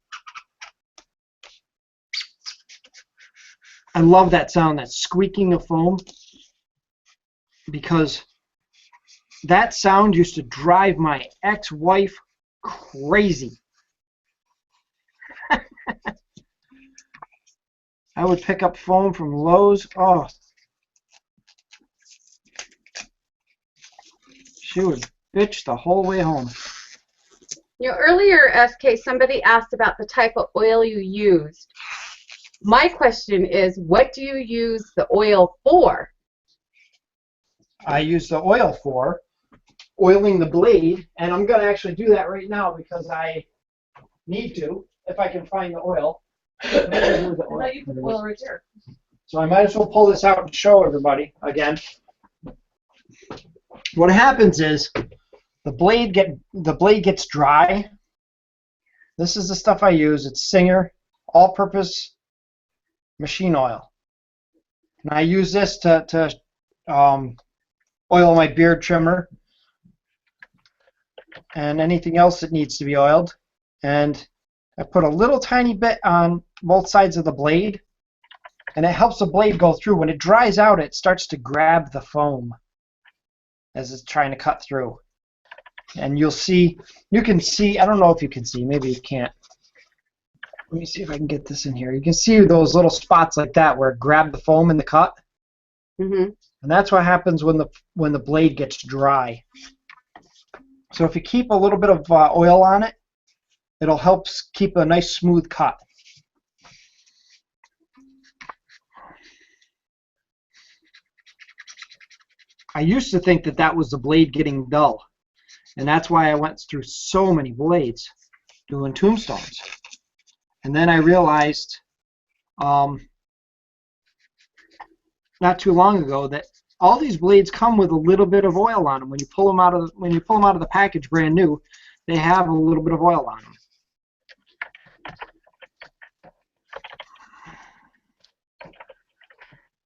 I love that sound, that squeaking of foam, because that sound used to drive my ex-wife crazy. I would pick up foam from Lowe's. Oh, she would bitch the whole way home. You know, earlier, SK, somebody asked about the type of oil you used. My question is, what do you use the oil for? I use the oil for oiling the blade, and I'm going to actually do that right now because I need to, if I can find the oil. I thought you put the oil right there. So I might as well pull this out and show everybody again. What happens is the blade gets dry. This is the stuff I use. It's Singer all-purpose machine oil, and I use this to oil my beard trimmer and anything else that needs to be oiled. And I put a little tiny bit on both sides of the blade, and it helps the blade go through. When it dries out, it starts to grab the foam as it's trying to cut through. And you can see, I don't know if you can see, maybe you can't. Let me see if I can get this in here. You can see those little spots like that where it grabbed the foam in the cut. Mm-hmm. And that's what happens when the blade gets dry. So if you keep a little bit of oil on it, it'll help keep a nice smooth cut. I used to think that was the blade getting dull, and that's why I went through so many blades doing tombstones. And then I realized not too long ago that all these blades come with a little bit of oil on them. When you pull them out of the package brand new, they have a little bit of oil on them.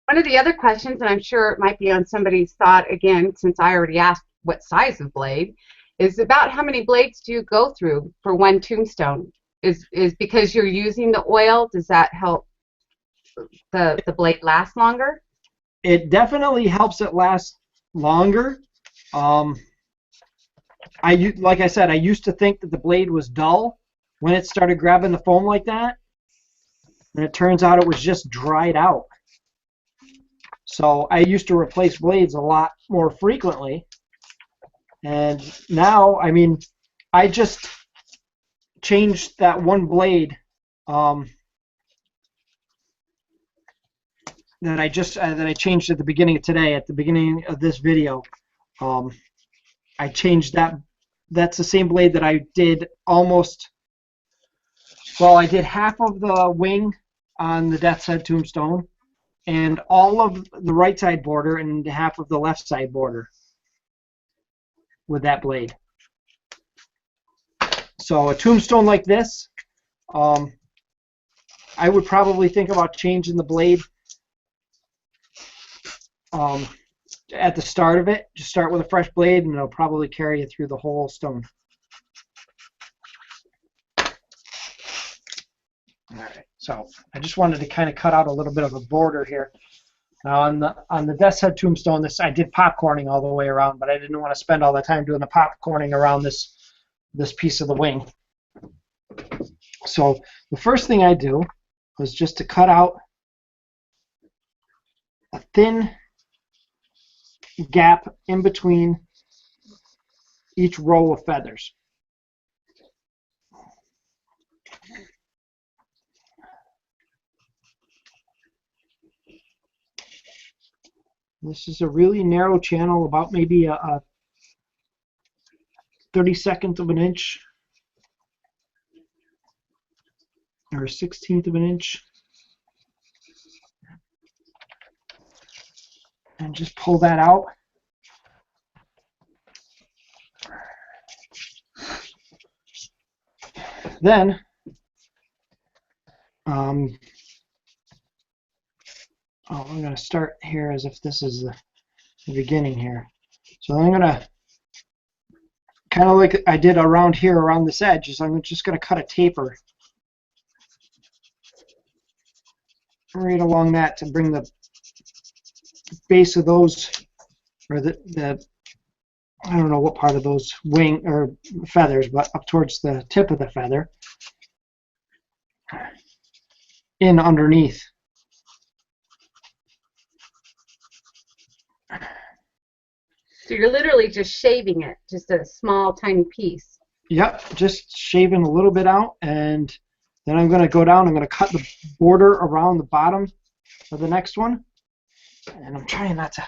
One of the other questions, and I'm sure it might be on somebody's thought again, since I already asked what size of blade, is about how many blades do you go through for one tombstone? Is because you're using the oil, does that help the blade last longer? It definitely helps it last longer. Like I said, I used to think that the blade was dull when it started grabbing the foam like that, and it turns out it was just dried out. So I used to replace blades a lot more frequently, and now, I mean, I just changed that one blade that I changed at the beginning of today, at the beginning of this video. I changed that. That's the same blade that I did almost. Well, I did half of the wing on the Death's Head tombstone, and all of the right side border and half of the left side border with that blade. So a tombstone like this, I would probably think about changing the blade at the start of it. Just start with a fresh blade, and it'll probably carry you through the whole stone. All right, so I just wanted to kind of cut out a little bit of a border here. Now on the Death's Head tombstone, I did popcorning all the way around, but I didn't want to spend all the time doing the popcorning around this piece of the wing. So the first thing I do was just to cut out a thin gap in between each row of feathers. This is a really narrow channel, about maybe a 32nd of an inch or a 16th of an inch. And just pull that out. Then I'm going to start here as if this is the beginning here. So I'm going to, kind of like I did around here, around this edge, is I'm just going to cut a taper right along that to bring the base of those, or the I don't know what part of those wing or feathers, but up towards the tip of the feather, in underneath. So you're literally just shaving it, just a small, tiny piece. Yep, just shaving a little bit out, and then I'm going to go down. I'm going to cut the border around the bottom of the next one. And I'm trying not to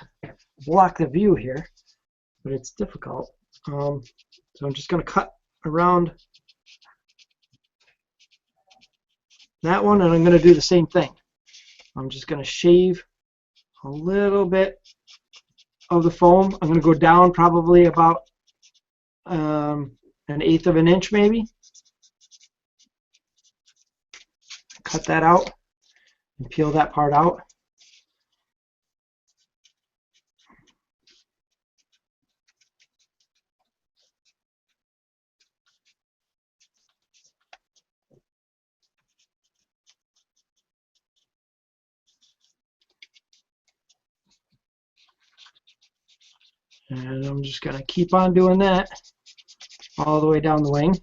block the view here, but it's difficult. So I'm just going to cut around that one, and I'm going to do the same thing. I'm just going to shave a little bit of the foam. I'm going to go down probably about 1/8 of an inch maybe. Cut that out and peel that part out. And I'm just going to keep on doing that all the way down the wing.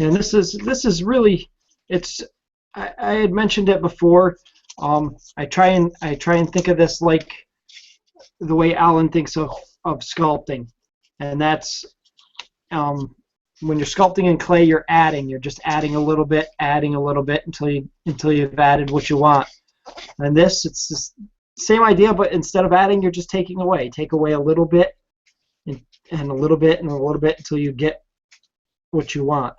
And this is really, it's, I had mentioned it before. I try and think of this like the way Alan thinks of sculpting, and that's when you're sculpting in clay, you're just adding a little bit until you've added what you want. And this, it's the same idea, but instead of adding, you're just taking away. Take away a little bit and a little bit and a little bit until you get what you want.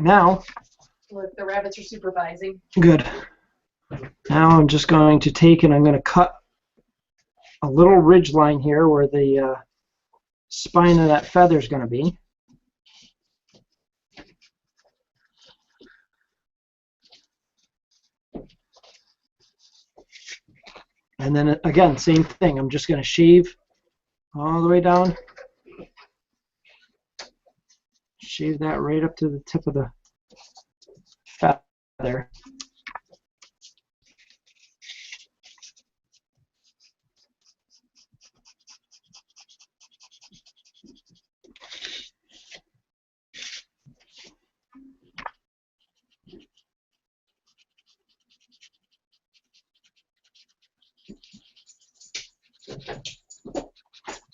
Now, Look, the rabbits are supervising. good. Now I'm just going to take and I'm going to cut a little ridge line here where the spine of that feather is going to be. And then again, same thing. I'm just going to shave all the way down. Shave that right up to the tip of the feather.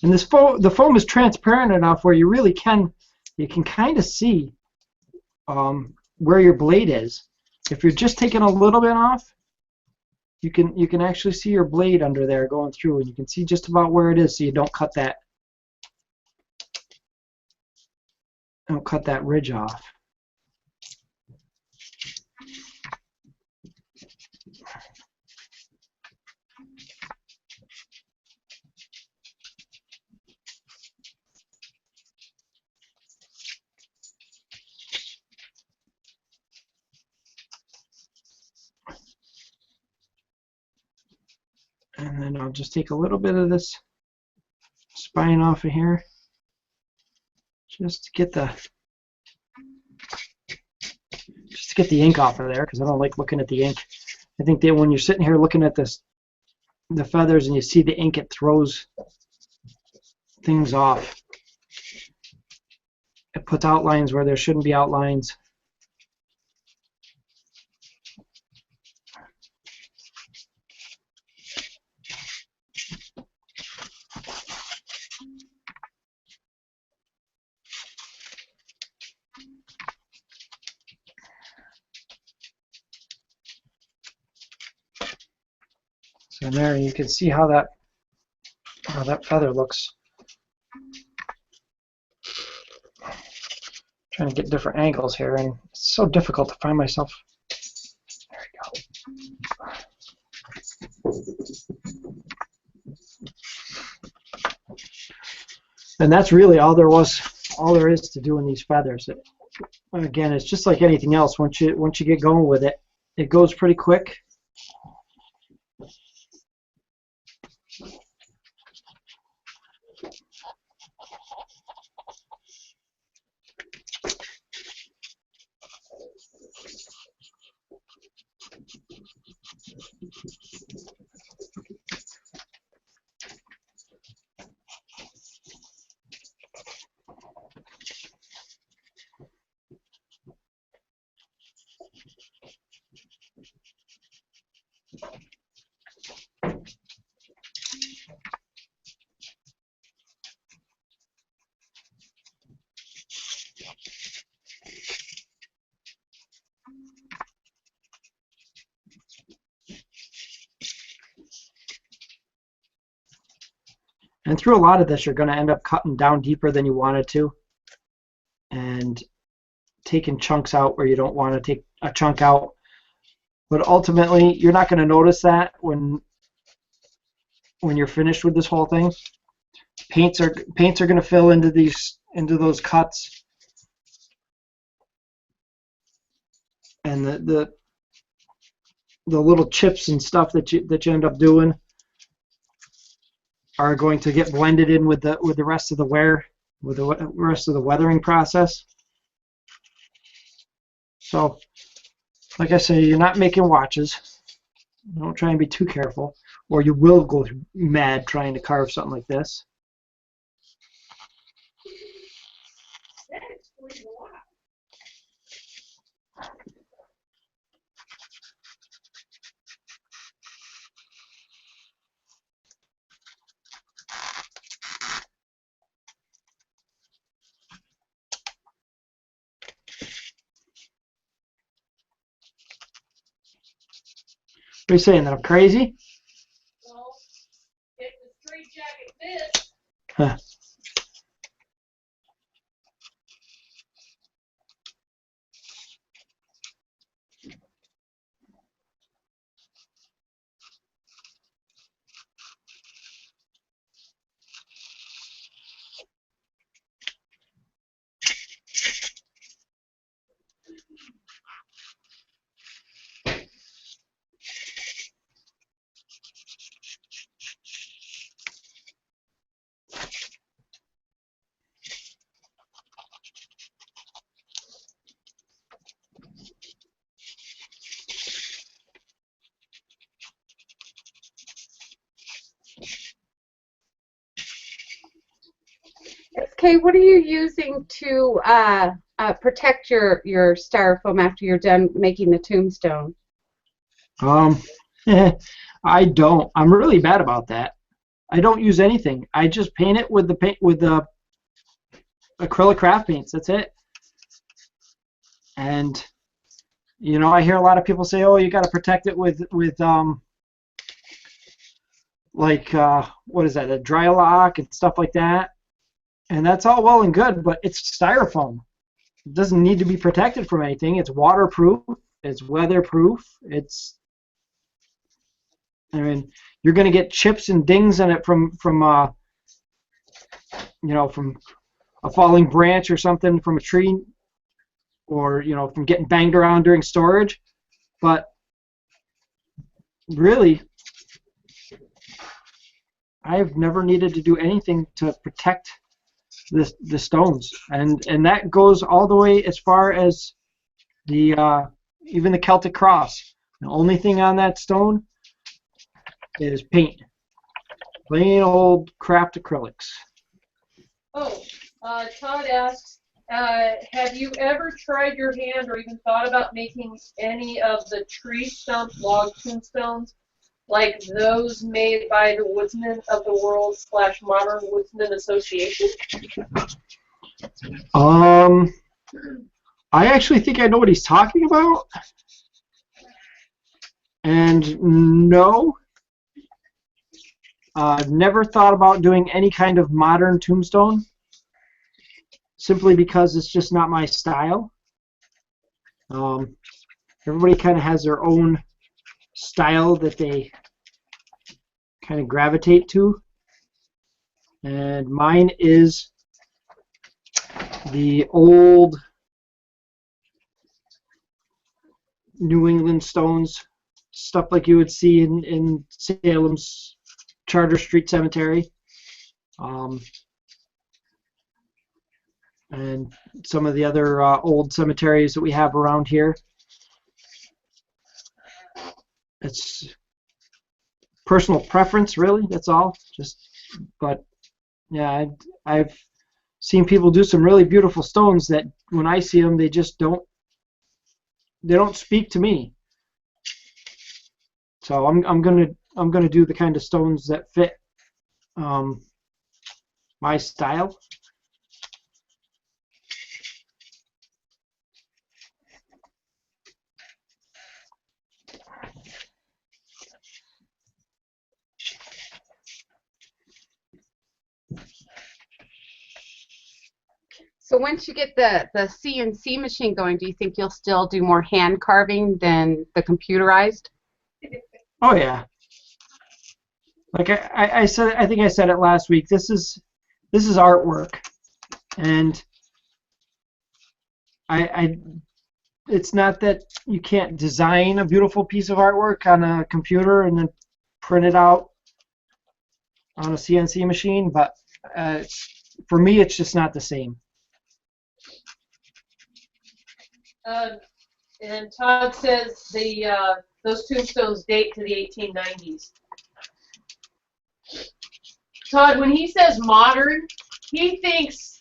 And the foam is transparent enough where you really can kind of see where your blade is. If you're just taking a little bit off, you can actually see your blade under there going through, and you can see just about where it is, so you don't cut that ridge off. And then I'll just take a little bit of this spine off of here, just to get the ink off of there, because I don't like looking at the ink. I think that when you're sitting here looking at the feathers and you see the ink, it throws things off. It puts outlines where there shouldn't be outlines. So there you can see how that feather looks. Trying to get different angles here, and it's so difficult to find myself. There we go. And that's really all there is to doing these feathers. Again, it's just like anything else. Once you get going with it, it goes pretty quick. And through a lot of this, you're going to end up cutting down deeper than you wanted to, and taking chunks out where you don't want to take a chunk out. But ultimately, you're not going to notice that when you're finished with this whole thing. Paints are going to fill into those cuts, and the little chips and stuff that you end up doing are going to get blended in with the rest of the wear, with the rest of the weathering process. So, like I say, you're not making watches. Don't try and be too careful, or you will go mad trying to carve something like this. What are you saying, that I'm crazy? Well, if the straight jacket fits. Huh. SK, what are you using to protect your styrofoam after you're done making the tombstone? I don't. I'm really bad about that. I don't use anything. I just paint it with the acrylic craft paints. That's it. And you know, I hear a lot of people say, "Oh, you got to protect it with like what is that? A dry lock and stuff like that." And that's all well and good, but it's styrofoam. It doesn't need to be protected from anything. It's waterproof. It's weatherproof. I mean, you're going to get chips and dings in it from you know, from a falling branch or something from a tree, or you know, from getting banged around during storage. But really, I've never needed to do anything to protect the stones, and that goes all the way as far as the even the Celtic cross. The only thing on that stone is paint, plain old craft acrylics. Oh, Todd asks, have you ever tried your hand or even thought about making any of the tree stump log tombstones, like those made by the Woodsmen of the World / Modern Woodsman Association? I actually think I know what he's talking about, and no, never thought about doing any kind of modern tombstone, simply because it's just not my style. Everybody kind of has their own style that they kind of gravitate to. And mine is the old New England stones, stuff like you would see in Salem's Charter Street Cemetery. And some of the other old cemeteries that we have around here. It's personal preference, really. That's all. But yeah, I've seen people do some really beautiful stones that when I see them, they just don't. They don't speak to me. So I'm gonna do the kind of stones that fit my style. So once you get the CNC machine going, do you think you'll still do more hand carving than the computerized? Oh yeah. Like I said, I think I said it last week. This is artwork, and it's not that you can't design a beautiful piece of artwork on a computer and then print it out on a CNC machine, but for me, it's just not the same. And Todd says those tombstones date to the 1890s. Todd, when he says modern, he thinks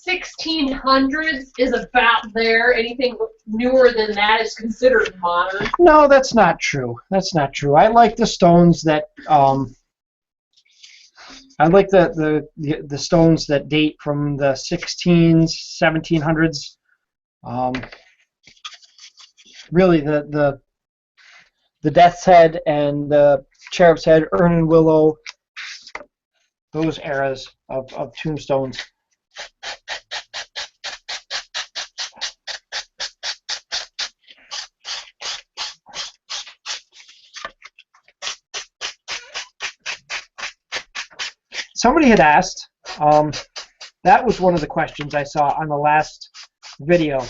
1600s is about there. Anything newer than that is considered modern. No, that's not true. That's not true. I like the stones that I like the stones that date from the 16s, 1700s. Really, the Death's Head and the Cherub's Head, Urn and Willow, those eras of tombstones. Somebody had asked, that was one of the questions I saw on the last video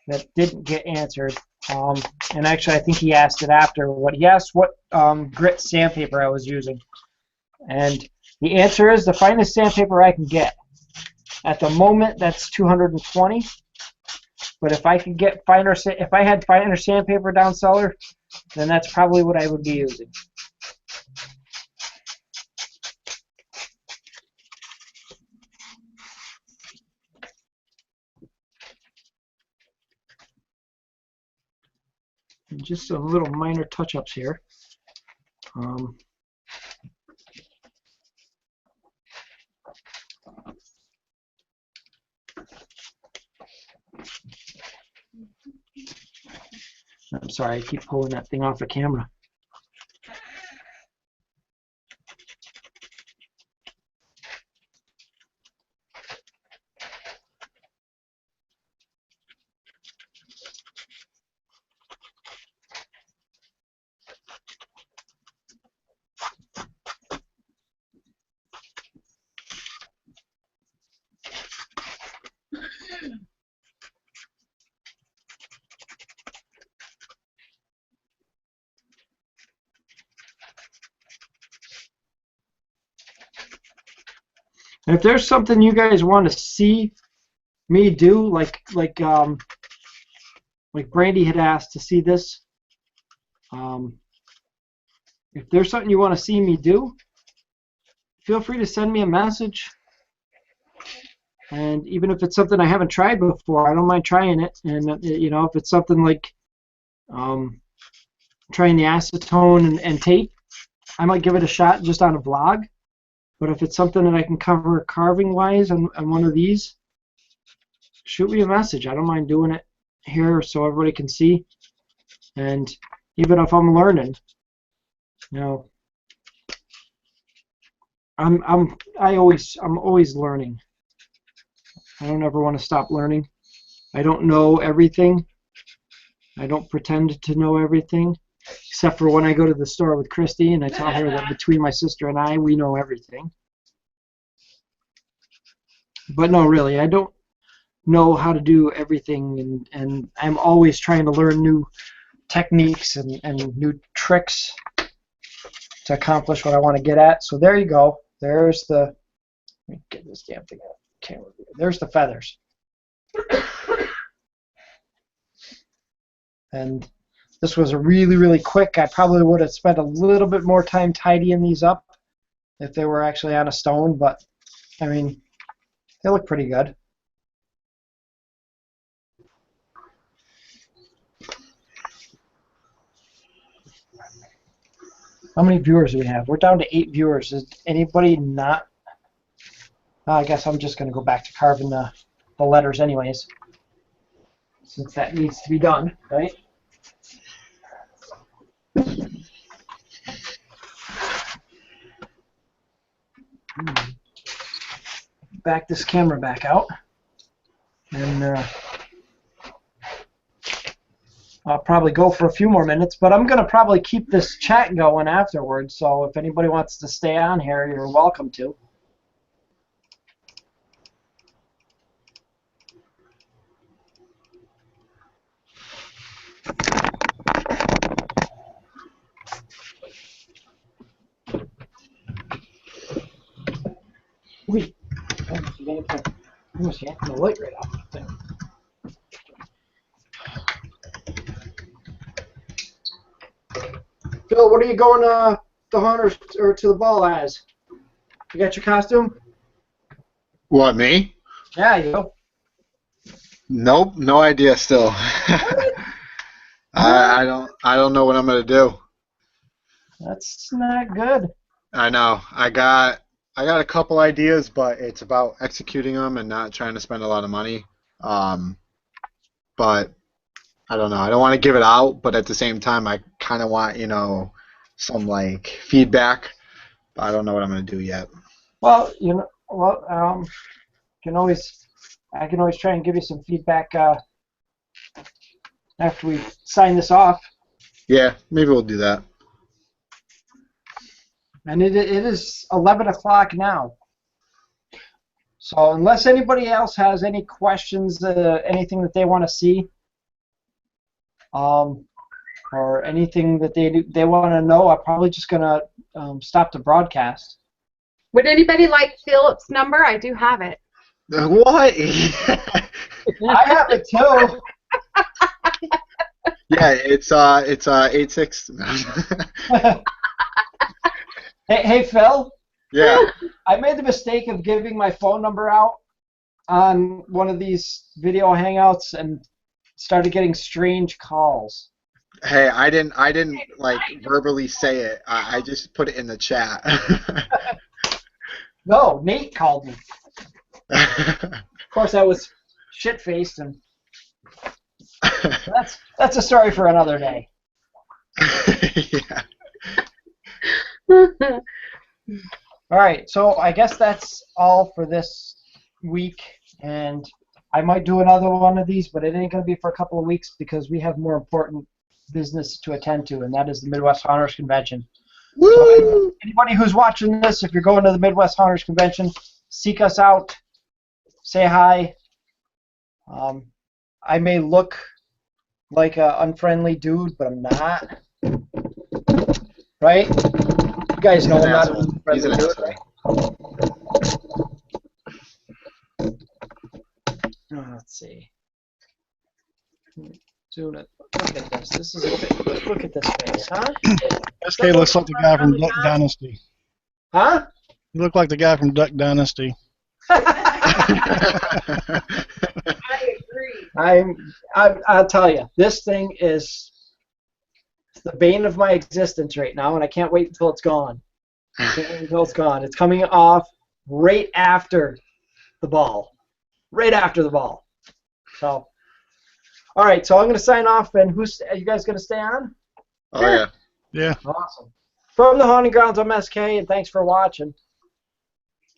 that didn't get answered. And actually, I think he asked it after. He asked what grit sandpaper I was using. And the answer is the finest sandpaper I can get. At the moment, that's 220. But if I could get if I had finer sandpaper down cellar, then that's probably what I would be using. Just some little minor touch-ups here. I'm sorry, I keep pulling that thing off the camera. And if there's something you guys want to see me do, like Brandy had asked to see this, if there's something you want to see me do, feel free to send me a message. And even if it's something I haven't tried before, I don't mind trying it. And you know, if it's something like trying the acetone and tape, I might give it a shot just on a vlog. But if it's something that I can cover carving-wise on one of these, shoot me a message. I don't mind doing it here so everybody can see. And even if I'm learning, you know, I'm always learning. I don't ever want to stop learning. I don't know everything. I don't pretend to know everything. Except for when I go to the store with Christy and I tell her that between my sister and I, we know everything. But no, really, I don't know how to do everything, and I'm always trying to learn new techniques and new tricks to accomplish what I want to get at. So there you go. There's the, let me get this damn thing out. Camera. There's the feathers. And this was a really, really quick. I probably would have spent a little bit more time tidying these up if they were actually on a stone, but I mean, they look pretty good. How many viewers do we have? We're down to 8 viewers. Is anybody not? I guess I'm just going to go back to carving the letters anyways, since that needs to be done, right? Back this camera back out, and I'll probably go for a few more minutes, but I'm going to probably keep this chat going afterwards, so if anybody wants to stay on here, you're welcome to. Wait, I must yank the light right off the thing. Phil, what are you going to the hunters or to the ball as? You got your costume? What, me? Yeah, you go. Nope, no idea still. I don't know what I'm gonna do. That's not good. I know. I got a couple ideas, but it's about executing them and not trying to spend a lot of money. But I don't know. I don't want to give it out, but at the same time, I kind of want, some like feedback. But I don't know what I'm going to do yet. Well, I can always try and give you some feedback after we sign this off. Yeah, maybe we'll do that. And it is 11 o'clock now. So unless anybody else has any questions, anything that they want to see, or anything that they want to know, I'm probably just going to stop the broadcast. Would anybody like Philip's number? I do have it. What? I have it too. Yeah, it's 86. Hey, Phil. Yeah. I made the mistake of giving my phone number out on one of these video hangouts and started getting strange calls. Hey, I didn't like verbally say it. I just put it in the chat. No, Nate called me. Of course, I was shit-faced, and that's a story for another day. Yeah. All right, so I guess that's all for this week, and I might do another one of these, but it ain't going to be for a couple of weeks because we have more important business to attend to, and that is the Midwest Hunters Convention. Woo! So anybody who's watching this, if you're going to the Midwest Hunters Convention, seek us out, say hi. I may look like an unfriendly dude, but I'm not. Right? You guys know I'm not an unfriendly dude, right? Let's see. Zoom it. Look at this. This is a bit, look at this face, huh? SK looks like the guy from Duck Dynasty. Huh? You look like the guy from Duck Dynasty. I agree. I'll tell you, this thing is the bane of my existence right now, and I can't wait until it's gone. It's coming off right after the ball. Right after the ball. So, all right, so I'm going to sign off, and are you guys going to stay on? Oh, yeah. Yeah. Awesome. From the Haunting Grounds, I'm SK, and thanks for watching.